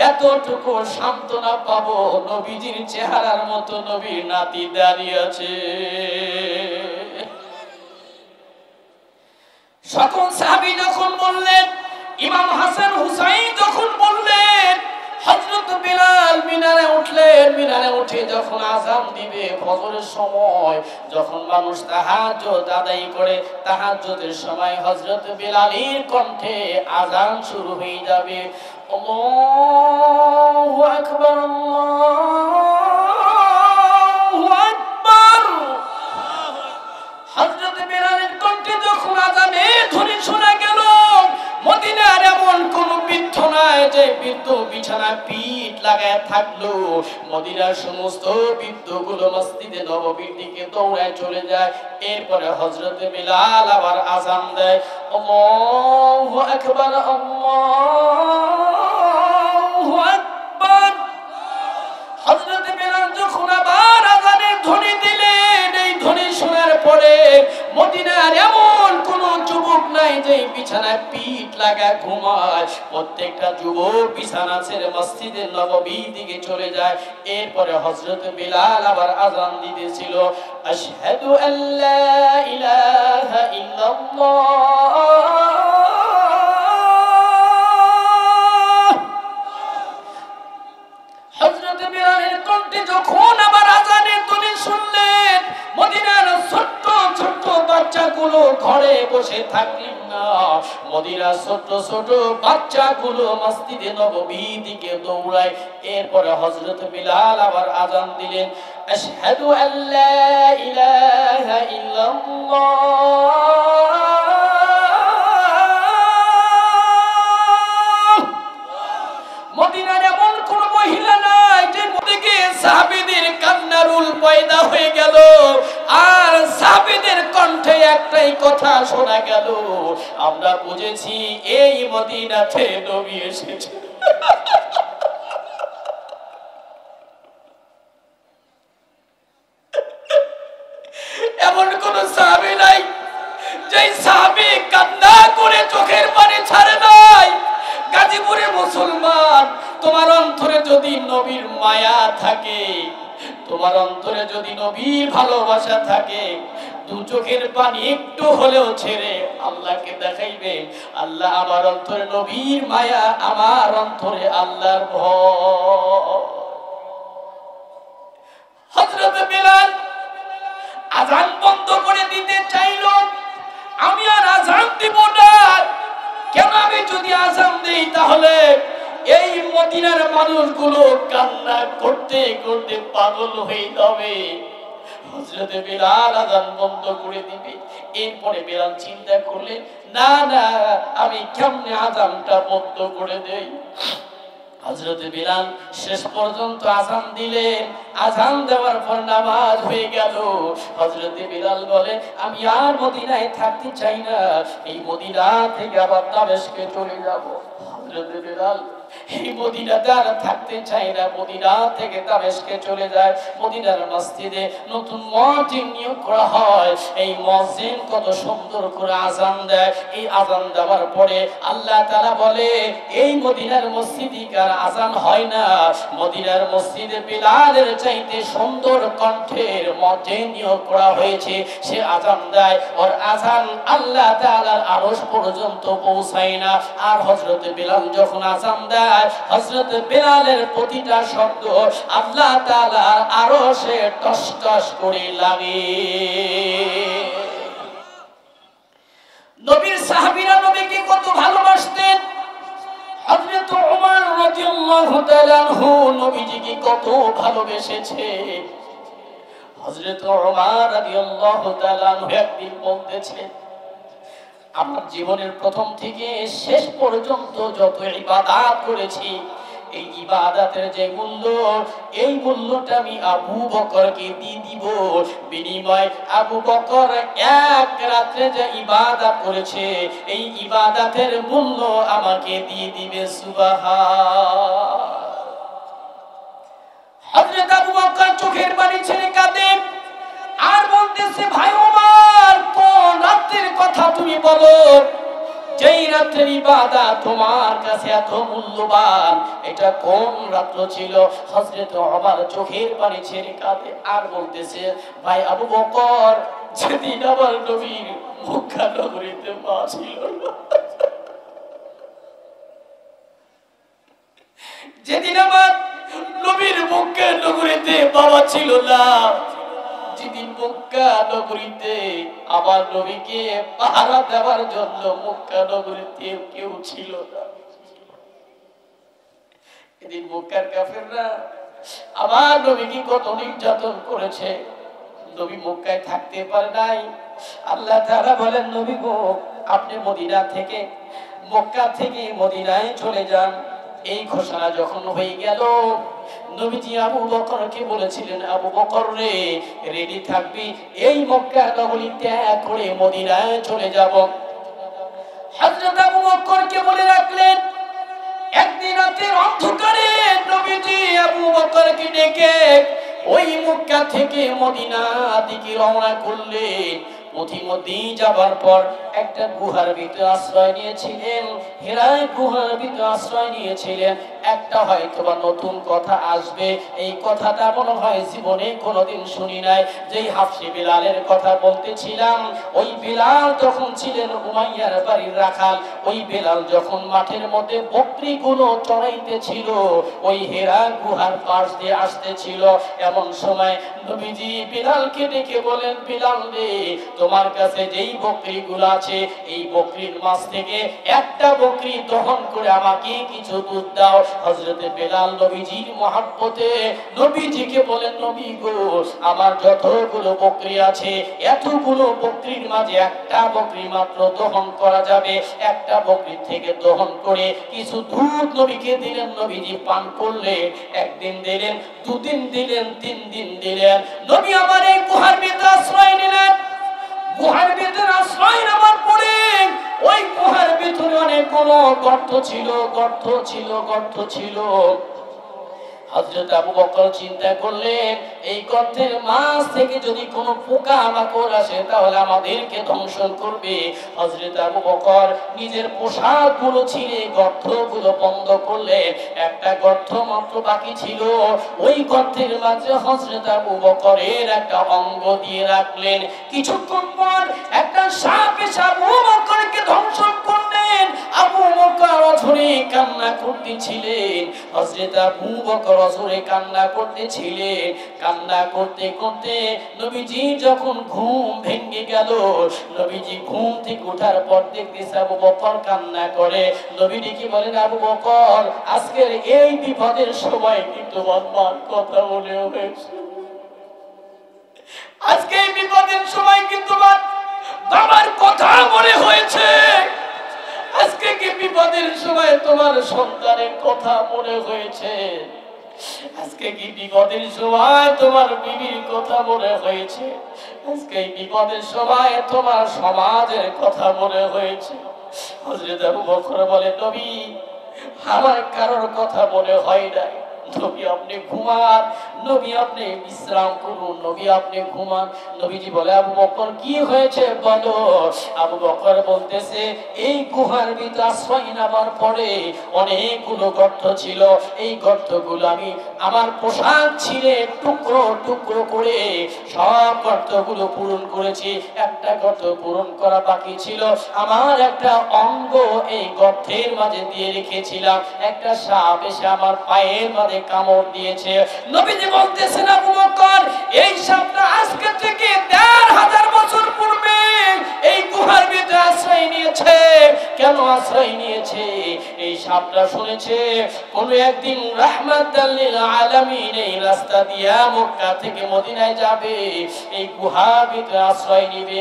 এতটুকু সান্ত্বনা পাবো, নবীজির চেহারার মতো নবীর নাতি দাঁড়িয়ে আছে। সকল সাহাবী যখন বললেন, ইমাম হাসান হুসাইন যখন বললেন, হযরত বিলাল মিনারে উঠলেন। মিনারে উঠে যখন আযান দিবে ফজরের সময়, যখন মানুষ তাহাজ্জুদ আদায় করে, তাহাজ্জুদের সময় হযরত বিলালের কণ্ঠে আযান শুরু হয়ে যাবে। আল্লাহু আকবার, আল্লাহু আকবার। হযরত বিলালের কণ্ঠে যখন আযানের বিছানা পিঠ লাগায় থাকলো। মদিনার সমস্ত বৃদ্ধগুলো মসজিদে নববীর দিকে দৌড়ায় চলে যায়। এরপরে হযরত বিলাল আবার আযান দেয়, আল্লাহু আকবার, আল্লাহু আকবার। হযরত বিলাল যখন আবার আযানের ধ্বনি দিলেন, এই ধ্বনি শোনার পরে মদিনার এমন কোন যুবক নাই যে বিছানায় পিঠ লাগা ঘুমায়। প্রত্যেকটা যুবক বিছানা ছেড়ে মসজিদে নববীর দিকে চলে যায়। এরপরে হযরত বিলাল আবার আযান দিতেছিল, আশহাদু আল্লা ইলাহা ইল্লাল্লাহ। হযরত বিলালের কণ্ঠে যখন আবার আযানের ধ্বনি শুনলেন, মদিনার ছোট্ট ছোট্ট বাচ্চাগুলো ঘরে বসে থাকলেন না, মদিনার ছোট ছোট বাচ্চাগুলো মসজিদে নববীর দিকে দৌড়ায়। এরপরে হযরত বিলাল আবার আযান দিলেন, আশহাদু আল্লা ইলাহা ইল্লাল্লাহ। মদিনার এমন কোন মহিলা নাই যে মধ্যে সাহাবীদের কান্নার উল পয়দা হয়ে গেল, আর সাহাবীদের কণ্ঠে একটাই কথা শোনা গেল, আমরা বুঝেছি এই মদিনাতে নবী এসেছে। এমন কোন সাহাবী নাই যে সাহাবী কান্না করে চোখের পানি ছাড়ে নাই। গাজীপুরের মুসলমান, তোমার অন্তরে যদি নবীর মায়া থাকে, তোমার অন্তরে যদি নবীর ভালোবাসা থাকে, দু চোখের পানি একটু হলেও ছেড়ে আল্লাহকে দেখাইবে, আল্লাহ আমার অন্তরে নবীর মায়া, আমার অন্তরে আল্লাহর ভয়। হযরত বিলাল আযান বন্ধ করে দিতে চাইল, আমি আর আযান দিব না, কেন আমি যদি আযান দেই তাহলে এই মদিনার মানুষগুলো কান্না করতে করতে পাগল হয়ে যাবে। হযরত বিলাল আযান বন্ধ করে দিবে। এরপরে বিলাল চিন্তা করলেন, না না, আমি কেমনে আযানটা বন্ধ করে দেই। হযরত বিলাল শেষ পর্যন্ত আযান দিলেন। আযান দেওয়ার পর নামাজ হয়ে গেল। হযরত বিলাল বলে, আমি আর মদিনায় থাকতে চাই না, এই মদিনা থেকে আবার দামেস্কে চলে যাব। হযরত বিলাল এই মদিনাতে আর থাকতে চাই না, মদিনা থেকে দামেস্কে চলে যায়। মদিনার মসজিদে নতুন মুয়াজ্জিন নিয়োগ করা হয়। এই মুয়াজ্জিন কত সুন্দর করে আযান দেয়। এই আযান দেওয়ার পরে আল্লাহ তাআলা বলে, এই মদিনার মসজিদে কার আযান হয় না, মদিনার মসজিদে বিলালের চাইতে সুন্দর কণ্ঠের মুয়াজ্জিন নিয়োগ করা হয়েছে, সে আযান দেয়। ওর আযান আল্লাহ তাআলার আরশ পর্যন্ত পৌঁছায় না। আর হযরত বিলাল যখন আযান দেয়, হযরত বিলালের প্রতিটা শব্দ আল্লাহ তাআলার আরশে টস টস করে লাগে। নবীর সাহাবীরা নবীকে কত ভালোবাসতেন। হযরত ওমর রাদিয়াল্লাহু তাআলা আনহু নবীজিকে কত ভালোবেসেছে। হযরত ওমর রাদিয়াল্লাহু তাআলা আনহু একদিন বলতেছেন, আমার জীবনের প্রথম থেকে শেষ পর্যন্ত যত ইবাদত করেছি, এই ইবাদতের যে মূল্য, এই মূল্যটা আমি আবু বকরকে দিয়ে দিব। বিনিময় আবু বকর এক রাতে যে ইবাদত করেছে, এই ইবাদতের মূল্য আমাকে দিয়ে দিবে। সুবহান। হযরত আবু বকর চোখের পানি ছেড়ে কাঁদেন আর বলতেছে, ভাই ওমর, কোন রাতের কথা তুমি বলো, যেই রাতের ইবাদত তোমার কাছে এত মূল্যবান, এটা কোন রাত্র ছিল? হযরত ওমর চোখের পানি ছেড়ে কাঁদে আর বলতেছে, ভাই আবু বকর, যেদিন আমার নবীর মক্কা নগরীতে মা ছিল না, যেদিন আমার নবীর মক্কা নগরীতে বাবা ছিল না, যেদিন মক্কা নগরীতে আমার নবীকে পাহারা দেওয়ার জন্য মক্কা নগরীতে কেউ ছিল না, এদিন মক্কার কাফেররা আমার নবীকে কত নির্যাতন করেছে। নবী মক্কায় থাকতে পারে নাই। আল্লাহ তাআলা বলেন, নবী গো, আপনি মদিনা থেকে, মক্কা থেকে মদিনায় চলে যান। এই ঘোষণা যখন হয়ে গেল, নবীজি আবু বকরকে বলেছিলেন, আবু বকর রে, রেডি থাকবি, এই মক্কা নগরী ত্যাগ করে মদিনায় চলে যাব। হযরত আবু বকরকে বলে রাখলেন। একদিন রাতের অন্ধকারে নবীজি আবু বকরকে ডেকে ওই মক্কা থেকে মদিনা দিকে রওনা করলেন। পথিমধ্যে যাবার পর একটা গুহার ভিতরে আশ্রয় নিয়েছিলেন। হেরায় গুহার ভিতরে আশ্রয় নিয়েছিলেন। একটা হয়তোবা নতুন কথা আসবে, এই কথাটা মনে হয় জীবনে কোনোদিন শুনি নাই। যেই হাফসি বিলালের কথা বলতেছিলাম, ওই বিলাল যখন ছিলেন উমাইয়ার বাড়ির রাখাল, ওই বিলাল যখন মাঠের মধ্যে বকরিগুলো চড়াইতেছিল, ওই হেরা গুহার পাশ দিয়ে আসতেছিল, এমন সময় নবীজি বিলালকে ডেকে বলেন, বিলাল রে, তোমার কাছে যেই বকরিগুলো আছে, এই বকরির মাছ থেকে একটা বকরি দহন করে আমাকে কিছু দুধ দাও। হযরতে বিলাল নবীজির মহব্বতে নবীজিকে বলেন, নবী গো, আমার যতগুলো বকরি আছে, এতগুলো বকরির মাঝে একটা বকরি মাত্র দহন করা যাবে। একটা বকরি থেকে দহন করে কিছু দুধ নবীকে দিলেন। নবীজি পান করলেন। একদিন দিলেন, দুদিন দিলেন, 3 দিন দিলেন। নবী আমার এই গুহার ভিতরে আশ্রয় নিলেন। গুহার ভিতরে আশ্রয় নেওয়ার পরে ওই গুহার ভিতরে অনেকগুলো গর্ত ছিল, গর্ত ছিল, গর্ত ছিল। হযরত আবু বকর চিন্তা করলেন, এই গর্তের মাছ থেকে যদি কোনো পোকামাকড় আসে তাহলে আমাদেরকে ধ্বংস করবে। হযরত আবু বকর নিজের পোশাকগুলো ছিঁড়ে গর্তগুলো বন্ধ করলেন। একটা গর্ত মাত্র বাকি ছিল। ওই গর্তের মাঝে হযরত আবু বকরের একটা অঙ্গ দিয়ে রাখলেন। কিছুক্ষণ পর একটা সাপ এসে আবু বকরকে ধ্বংস করলেন। আবু বকর অঝরে কান্না করতেছিলেন। হযরত আবু বকর অঝরে কান্না করতেছিলেন। কান্না করতে করতে নবীজি যখন ঘুম ভেঙে গেল, নবীজি ঘুম থেকে ওঠার পর দেখতেছে আবু বকর কান্না করে। নবীজি কি বলেন, আবু বকর, আজকের এই বিপদের সময় কিন্তু আমার কথা মনে হয়েছে। আজকে এই বিপদের সময় কিন্তু বাবার কথা মনে হয়েছে। আজকে কি বিপদের সময় তোমার সন্তানের কথা মনে হয়েছে? আজকে কি বিপদের সময় তোমার বিবির কথা মনে হয়েছে? আজকে বিপদের সময় তোমার সমাজের কথা মনে হয়েছে? হযরত আবু বকর বলে, নবী, আমার কারোর কথা মনে হয় না। নবী আপনি ঘুমান, নবী আপনি বিশ্রাম করুন, নবী আপনি ঘুমান। নবীজি বলে, আবু বকর কি হয়েছে বলো। আবু বকর বলতেছে, এই গুহার ভিতর আশ্রয় নেবার পরে অনেকগুলো গর্ত ছিল। এই গর্তগুলো আমি আমার পোশাক ছিঁড়ে টুকরো টুকরো করে সব গর্তগুলো পূরণ করেছি। একটা গর্ত পূরণ করা বাকি ছিল। আমার একটা অঙ্গ এই গর্তের মাঝে দিয়ে রেখেছিলাম। একটা সাপ এসে আমার পায়ের মাঝে কামড় দিয়েছে। নবীজি বলতেছেন, আবু বকর, এই সাপটা আজকে থেকে ১৫০০ বছর পূর্বে এই গুহার ভিতরে আশ্রয় নিয়েছে। কেন আশ্রয় নিয়েছে? এই সাপটা শুনেছে কোন একদিন রাহমাতাল লিল আলামিন এই রাস্তা দিয়া মক্কা থেকে মদিনায় যাবে, এই গুহার ভিতরে আশ্রয় নিবে।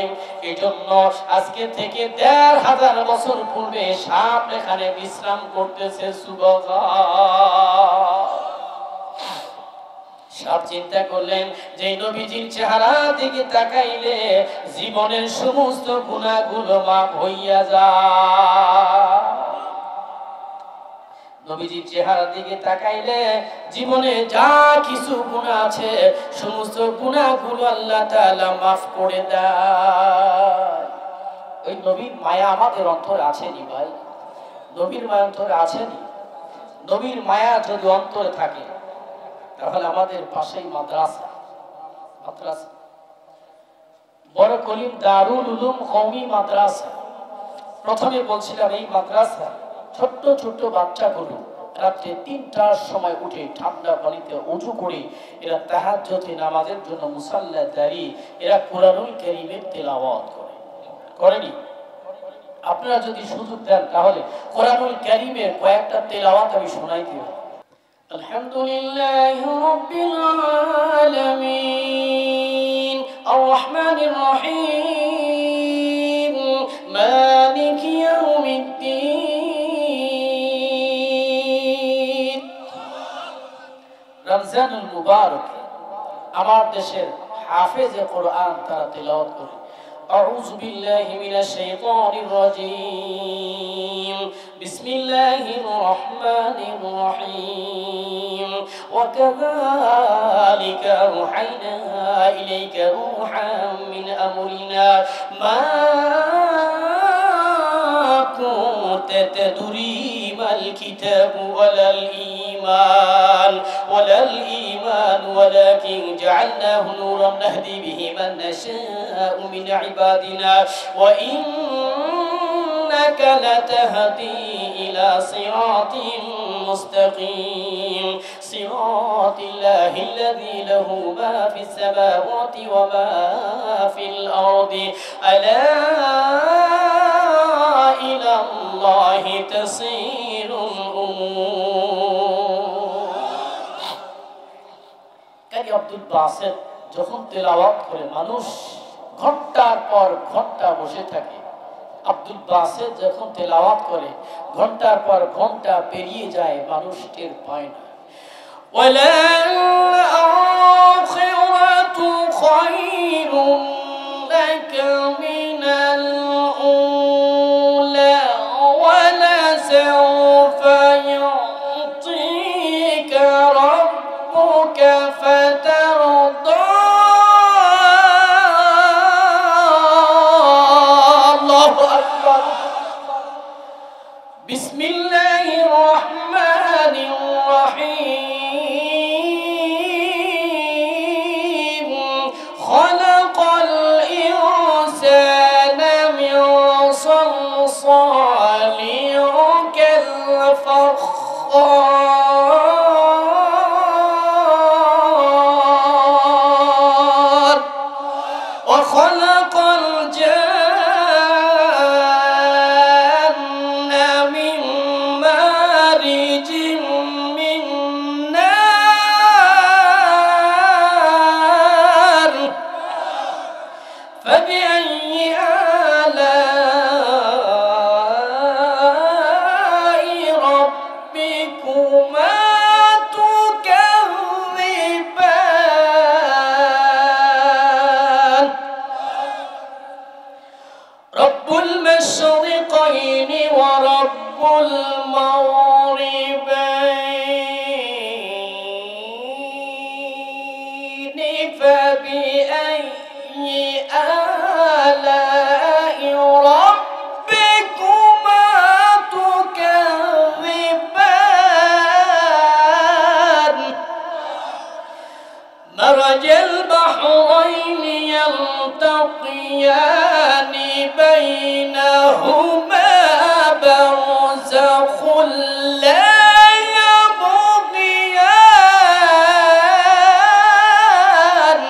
এজন্য আজকে থেকে ১৫০০ বছর পূর্বে সাপ এখানে বিশ্রাম করতেছে। সুবহানাল্লাহ। সাপ চিন্তা করলেন যে নবীজির চেহারা দিকে তাকাইলে জীবনের সমস্ত গুনাহগুলো মাফ হইয়া যায়। নবীজির চেহারা দিকে তাকাইলে জীবনে যা কিছু গুনাহ আছে সমস্ত গুনাহগুলো আল্লাহ তাআলা মাফ করে দেয়। ওই নবীর মায়া আমাদের অন্তরে আছেনি ভাই? নবীর মায়া অন্তরে আছেনি? নবীর মায়া যদি অন্তরে থাকে তাহলে আমাদের পাশেই মাদ্রাসা, মাদ্রাসা বড় কলিম দারুল উলুম কওমি মাদ্রাসা। প্রথমে বলছিলাম এই মাদ্রাসা ছোট্ট ছোট্ট বাচ্চাগুলো রাত্রে ৩টার সময় উঠে ঠান্ডা পানিতে ওযু করে এরা তাহাজ্জুদের নামাজের জন্য মুসাল্লা দাঁড়িয়ে এরা কোরআনুল কারীমের তেলাওয়াত করে। করেনি? আপনারা যদি সুযোগ দেন তাহলে কোরআনুল কারীমের কয়েকটা তেলাওয়াত আমি শোনাইতে পারি। আলহামদুলিল্লাহি রাব্বিল আলামিন আর রহমানির রহিম মালিকি ইয়াউমিদ্দিন আমার দেশের হাফেজে কোরআন তারা তেলাওয়াত করে। আউযু বিল্লাহি মিনাশ শাইতানির রাজীম। বিসমিল্লাহির রহমানির রহিম। ওয়া কাযালিকা আওহাইনা ইলাইকা রূহাম মিন আমরিনা মা কুনতা তাদরি মাল কিতাবু ওয়ালাল ঈমান ولكن جعلناه نورا نهدي به من نشاء من عبادنا وإنك لتهدي إلى صراط مستقيم صراط الله الذي له ما في السماوات وما في الأرض ألا إلى الله تصير الأمور। আব্দুল বাসেত যখন তেলাওয়াত করে মানুষ ঘন্টার পর ঘন্টা বসে থাকে। আব্দুল বাসেত যখন তেলাওয়াত করে ঘন্টার পর ঘন্টা পেরিয়ে যায়, মানুষ টের পায় না। ওয়ালাল আখিরাতু খায়রুন লাকা মিনাল উলা ওয়ালা সাওফা ইউতিকা রাব্বুকা ফাতারদা। আল্লাহু আকবার। বিসমিল্লাহির রহমানির রহিম। খালাকাল ইনসানা মিন সালসালিন কাল ফাখখার ওয়া খালাকাল জান্না মিন মারিজিন মিন নার। فبأي آلاء ربكما تكذبان؟ رب المشرقين ورب المغربين فبأي آلاء ربكما تكذبان؟ مرج البحرين يلتقيان بينهما برزخ لا يبغيان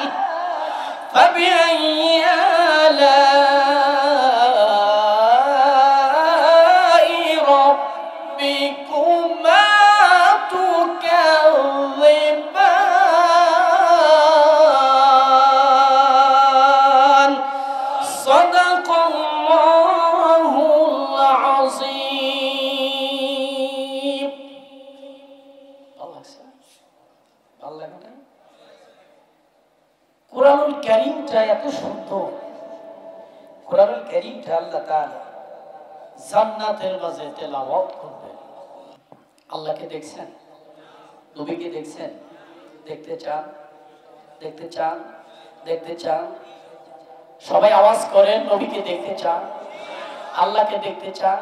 فبأي آلاء ربكما تكذبان؟ صدق الله العظيم। কুরআনুল কারীমটা এত সুন্দর। কুরআনুল কারীমটা আল্লাহ তাআলা জান্নাতের মাঝে তেলাওয়াত করবেন। আল্লাহকে দেখছেন? নবীকে দেখছেন? দেখতে চান? দেখতে চান? দেখতে চান? সবাই আওয়াজ করেন, নবীকে দেখতে চান? আল্লাহকে দেখতে চান?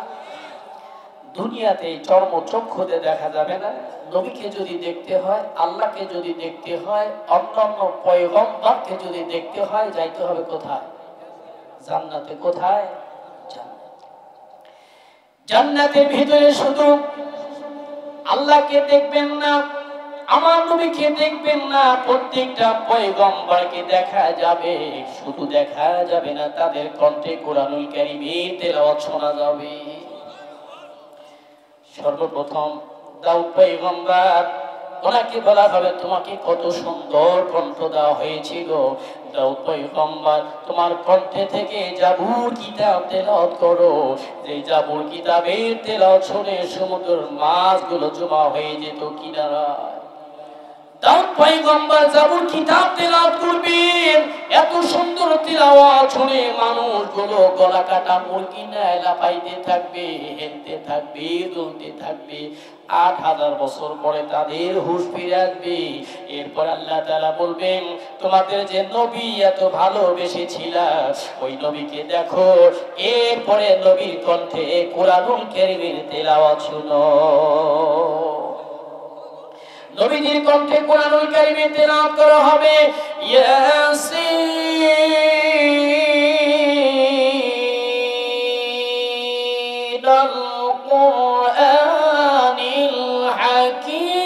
দুনিয়াতে চর্মচক্ষুতে দেখা যাবে না। নবীকে যদি দেখতে হয়, আল্লাহকে যদি দেখতে হয়, অন্যান্য পয়গম্বরকে যদি দেখতে হয়, যাইতে হবে কোথায়? জান্নাতে। কোথায়? জান্নাতের ভিতরে শুধু আল্লাহকে দেখবেন না, আমার নবীকে দেখবেন না, প্রত্যেকটা পয়গম্বরকে দেখা যাবে। শুধু দেখা যাবে না, তাদের কণ্ঠে কোরআনুল কারীমের তেলাওয়াত শোনা যাবে। সর্বপ্রথম দাউদ পয়গম্বর, ওনাকে বলা হবে তোমাকে কত সুন্দর কণ্ঠ দেওয়া হয়েছিল। দাউদ পয়গম্বর, তোমার কণ্ঠে থেকে জাবুর কিতাব তেলাওয়াত করো। যে জাবুর কিতাবের তেলাওয়াত শুনে সমুদ্রের মাছগুলো জমা হয়ে যেত কিনারায়। দাউদ পয়গম্বর জাবুর কিতাব তেলাওয়াত করবেন, এত সুন্দর তিলাওয়াত শুনে মানুষগুলো গলা কাটা মুরগি নেয় লাফাইতে থাকবে, হেলতে থাকবে, দুলতে থাকবে। ৮,০০০ বছর পরে তাদের হুঁশ ফিরে আসবে। এরপর আল্লাহ তাআলা বলবেন, তোমাদের যে নবী এত ভালোবেসেছিল ওই নবীকে দেখো। এরপরে নবীর কণ্ঠে কোরআনুল কারীমের তেলাওয়াত শুনো। নবীজির কণ্ঠে কোরআনুল কারীমের তেলাওয়াত করা হবে। ইয়াসিনাল কুরআনিল হাকীম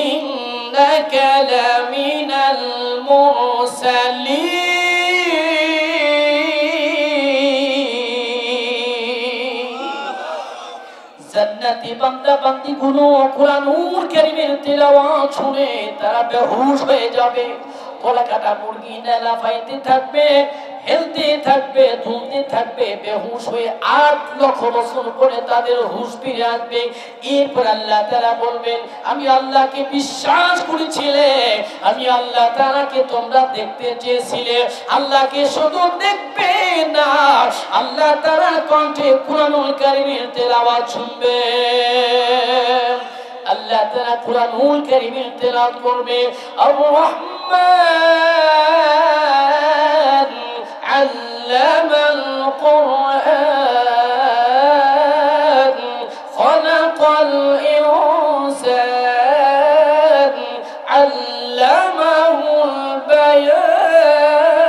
ইন্নাকা লামিনাল মুরসালিন। জান্নাতি বান্দা বান্দিগুলো কোরআনুল কারীমের তেলাওয়াত শুনে তারা বেহুশ হয়ে যাবে, গলা কাটা মুরগি লাফাইতে থাকবে, হেলতে থাকবে, দুলতে থাকবে, বেহুশ হয়ে ৮ লক্ষ বছর পরে তাদের হুঁশ ফিরে আসবে। এরপর আল্লাহ তাআলা বলবেন, আমি আল্লাহকে বিশ্বাস করেছিলে, আমি আল্লাহ তাআলাকে তোমরা দেখতে চেয়েছিলে, আল্লাহকে শুধু দেখবে না, আল্লাহ তাআলার কণ্ঠে কোরআনুল কারীমের তেলাওয়াত শুনবে। আল্লাহ তাআলা কোরআনুল কারীমের তেলাওয়াত করবে। আর রহমান আল্লামাল কুরআন খালাকাল ইনসান আল্লামাহুল বায়ান।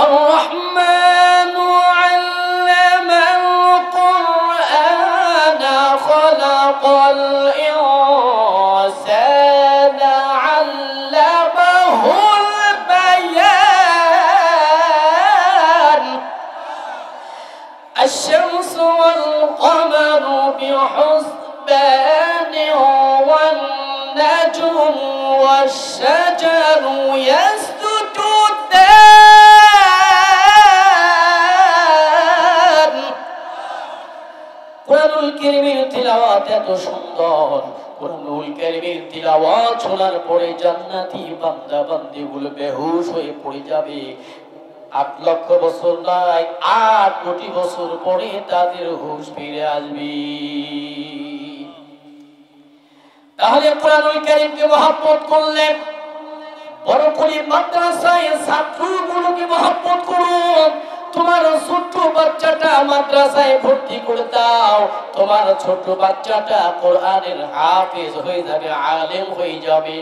আর রহমান আল্লামাল কুরআন খালাকাল ইনসান আল্লামাহুল বায়ান। الشمس والقمر بحسبان والنجم والشجر يسجدان। কোরআনুল কারীমের তেলাওয়াত এত সুন্দর, কোরআনুল কারীমের তেলাওয়াত শোনার পরে জান্নাতি বান্দা বান্দিগুলো বেহুশ হয়ে পড়ে যাবে। ৮ লক্ষ বছর নয়, ৮ কোটি বছর পরে তাদের হুঁশ ফিরে আসবে। তাহলে কোরআনুল কারীমকে মহব্বত করলে বড় করে মাদ্রাসায় ছাত্রগুলোকে মহব্বত করুন। তোমার ছোট বাচ্চাটা মাদ্রাসায় ভর্তি করে দাও, তোমার ছোট বাচ্চাটা কোরআনের হাফেজ হয়ে যাবে, আলেম হয়ে যাবে।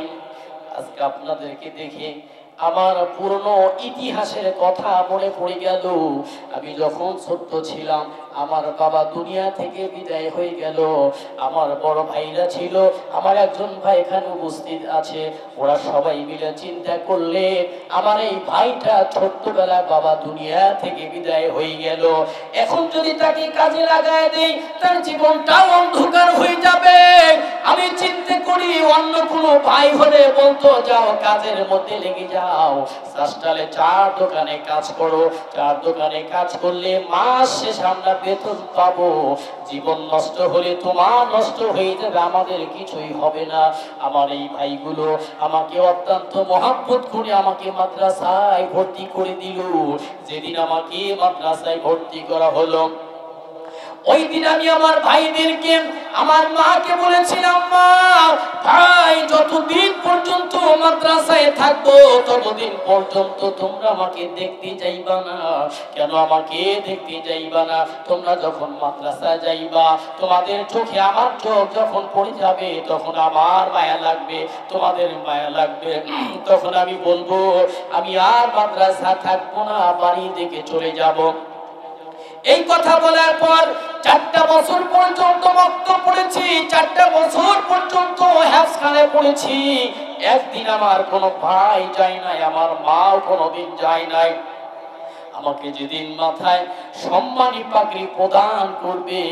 আজকে আপনাদেরকে দেখে আমার পুরনো ইতিহাসের কথা মনে পড়ে গেল। আমি যখন ছোট্ট ছিলাম, আমার বাবা দুনিয়া থেকে বিদায় হয়ে গেল। আমার বড় ভাইরা ছিল, আমার একজন ভাই এখানে উপস্থিত আছে, ওরা সবাই মিলে চিন্তা করলে আমার এই ভাইটা ছোট্টবেলায় বাবা দুনিয়া থেকে বিদায় হয়ে গেল, এখন যদি তাকে কাজে লাগায় দেই তার জীবনটাও অন্ধকার হয়ে যাবে। আমি চিন্তা করি অন্য কোনো ভাই হলে বলতো, যাও কাজের মধ্যে লেগে যাও, সাস্টালে 4 দোকানে কাজ করো, 4 দোকানে কাজ করলে মাস শেষে আমরা বেতন পাবো, জীবন নষ্ট হলে তোমার নষ্ট হয়ে যাবে, আমাদের কিছুই হবে না। আমার এই ভাইগুলো আমাকে অত্যন্ত মহব্বত করে আমাকে মাদ্রাসায় ভর্তি করে দিল। যেদিন আমাকে মাদ্রাসায় ভর্তি করা হলো, ওই দিন আমি আমার ভাইদেরকে, আমার মাকে বলেছিলাম, মা ভাই যতদিন পর্যন্ত মাদ্রাসায় থাকবো ততদিন পর্যন্ত তোমরা আমাকে দেখতে যাইবা না। কেন আমাকে দেখতে যাইবা না? তোমরা যখন মাদ্রাসায় যাইবা তোমাদের চোখে আমার চোখ যখন পড়ে যাবে তখন আমার মায়া লাগবে, তোমাদের মায়া লাগবে, তখন আমি বলবো আমি আর মাদ্রাসা থাকবো না, বাড়ি থেকে চলে যাব। এই কথা বলার পর 4টা বছর পর্যন্ত বক্তব্য পড়েছি, 4টা বছর পর্যন্ত হাফখানে পড়েছি। একদিন আমার কোনো ভাই যায় নাই, আমার মাও কোনোদিন যায় নাই। আমাকে যেদিন মাথায় সম্মানী পাগড়ি প্রদান করবে,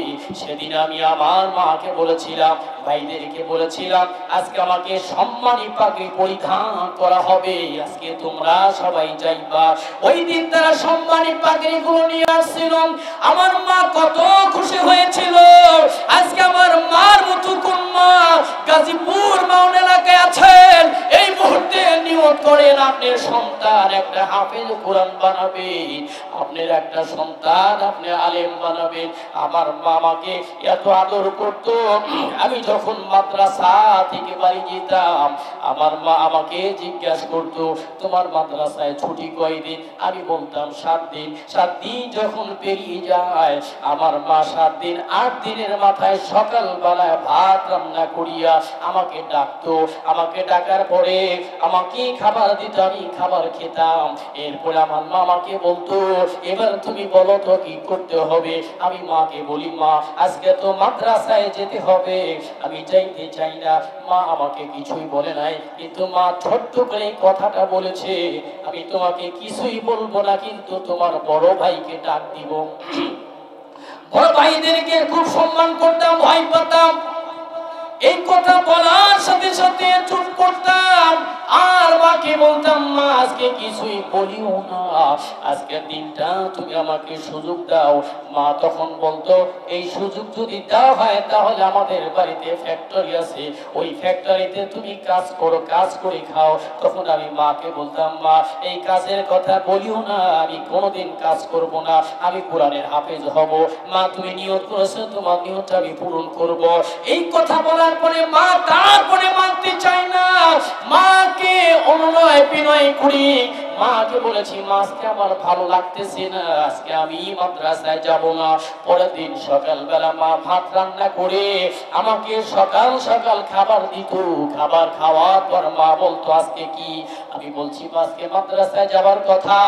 সেদিন আমি আমার মাকে বলেছিলাম, ভাইদেরকে বলেছিলাম, আজকে আমাকে সম্মানী পাগড়ি পরিধান করা হবে, আজকে তোমরা সবাই যাইবা। ওই দিন তারা সম্মানী পাগড়ি গুলো নিয়ে আসছিল। আমার মা কত খুশি হয়েছিল। আজকে আমার মার মতো কোন মা গাজীপুর মাউন এলাকায় আছেন, এই মুহূর্তে নিয়ত করেন আপনার সন্তান একটা হাফেজ কোরআন বানাবে, আপনার একটা সন্তান আপনি আলেম বানাবেন। আমার মা আমাকে এত আদর করত। আমি যখন মাদ্রাসা থেকে বাড়ি যেতাম, আমার মা আমাকে জিজ্ঞাসা করত, তোমার মাদ্রাসায় ছুটি কয়দিন? আমি বলতাম 7 দিন। 7 দিন যখন পেরিয়ে যায়, আমার মা 7 দিন 8 দিনের মাথায় সকালবেলায় ভাত রান্না করিয়া আমাকে ডাকতো। আমাকে ডাকার পরে আমাকে খাবার দিত, আমি খাবার খেতাম। এরপরে আমার মা আমাকে বলতো, এবার তুমি বলো তো কি করতে হবে? আমি মাকে বলি, মা আজকে তো মাদ্রাসায় যেতে হবে, আমি যাইতে চাই না। মা আমাকে কিছুই বলে নাই, কিন্তু মা ছোট্ট করে কথাটা বলেছে, আমি তোমাকে কিছুই বলবো না, কিন্তু তোমার বড় ভাইকে ডাক দিব। বড় ভাইদেরকে খুব সম্মান করতাম, ভয় পেতাম। এই কথা বলার সাথে সাথে চুপ করতাম, আর মাকে বলতাম, মা আজকে কিছুই বলিও না, আজকের দিনটা তুমি আমাকে সুযোগ দাও। মা তখন বলতো, এই সুযোগ যদি দেওয়া হয় তাহলে আমাদের বাড়িতে ফ্যাক্টরি আছে, ওই ফ্যাক্টরিতে তুমি কাজ করো, কাজ করে খাও। তখন আমি মাকে বলতাম, মা এই কাজের কথা বলিও না, আমি কোনোদিন কাজ করব না, আমি কোরআনের হাফেজ হব। মা তুমি নিয়ত করেছো, তোমার নিয়তটা আমি পূরণ করব। এই কথা বলার পরে মা তারপরে মানতে চায় না। মাকে অনুনয় বিনয় করি, মাকে বলেছি, মা আজকে আমার ভালো লাগতেছে না, আজকে আমি মাদ্রাসায় যাব না। পরের দিন সকালবেলা মা ভাত রান্না করে আমাকে সকাল সকাল খাবার দিত। খাবার খাওয়ার পর মা বলতো, আজকে কি? আমি বলছি, আজকে মাদ্রাসায় যাবার কথা।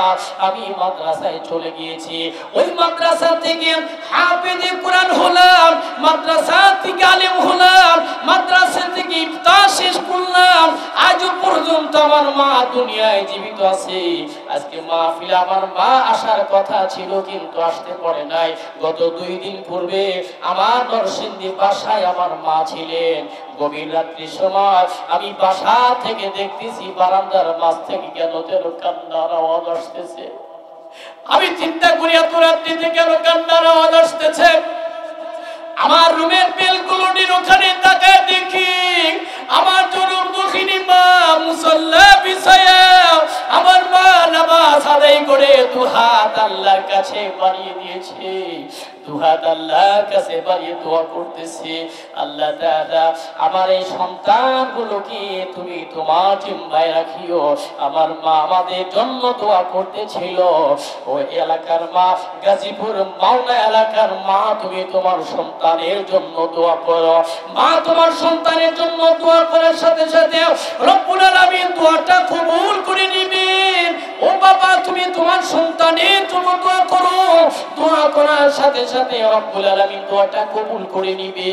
আমি মাদ্রাসায় চলে গিয়েছি, ওই মাদ্রাসা থেকে হাফেজে কোরআন হলাম, মাদ্রাসা থেকে আলেম হলাম, মাদ্রাসা থেকে ইফতার শেষ করলাম। আজও পর্যন্ত আমার মা দুনিয়ায় জীবিত আছে। আজকে মাহফিলে আমার মা আসার কথা ছিল, কিন্তু আসতে পারে নাই। গত 2 দিন পূর্বে আমার নরসিংদী বাসায় আমার মা ছিলেন। গভীর রাত্রির সময় আমি বাসা থেকে দেখতেছি বারান্দার মাছ থেকে কেন যেন কান্নার আওয়াজ আসতেছে। আমি চিন্তা করি, এত রাত্রিতে কেন কান্নার আওয়াজ আসতেছে? আমার রুমের বেলকুনির ওখানে তাকায় দেখি আমার জনম দুঃখিনী মা মুসাল্লা বিছায়া, আমার মা নামাজ আদায় করে দুহাত আল্লাহর কাছে বাড়িয়ে দিয়েছে, দুহাত আল্লাহর কাছে বাড়িয়ে দোয়া করতেছে, আল্লাহ তাআলা আমার এই সন্তানগুলোকে তুমি তোমার জিম্মায় রাখিও। আমার মা আমাদের জন্য দোয়া করতেছিল। ওই এলাকার মা, গাজীপুর মাওনা এলাকার মা, তুমি তোমার সন্তানের জন্য দোয়া করো। মা তোমার সন্তানের জন্য দোয়া করার সাথে সাথে রব্বুল আলামিন দোয়াটা কবুল করে নেবেন। ও বাবা, তুমি তোমার সন্তানের জন্য দোয়া করো, দোয়া করার সাথে সাথে রব্বুল আলামিন দোয়াটা কবুল করে নেবে।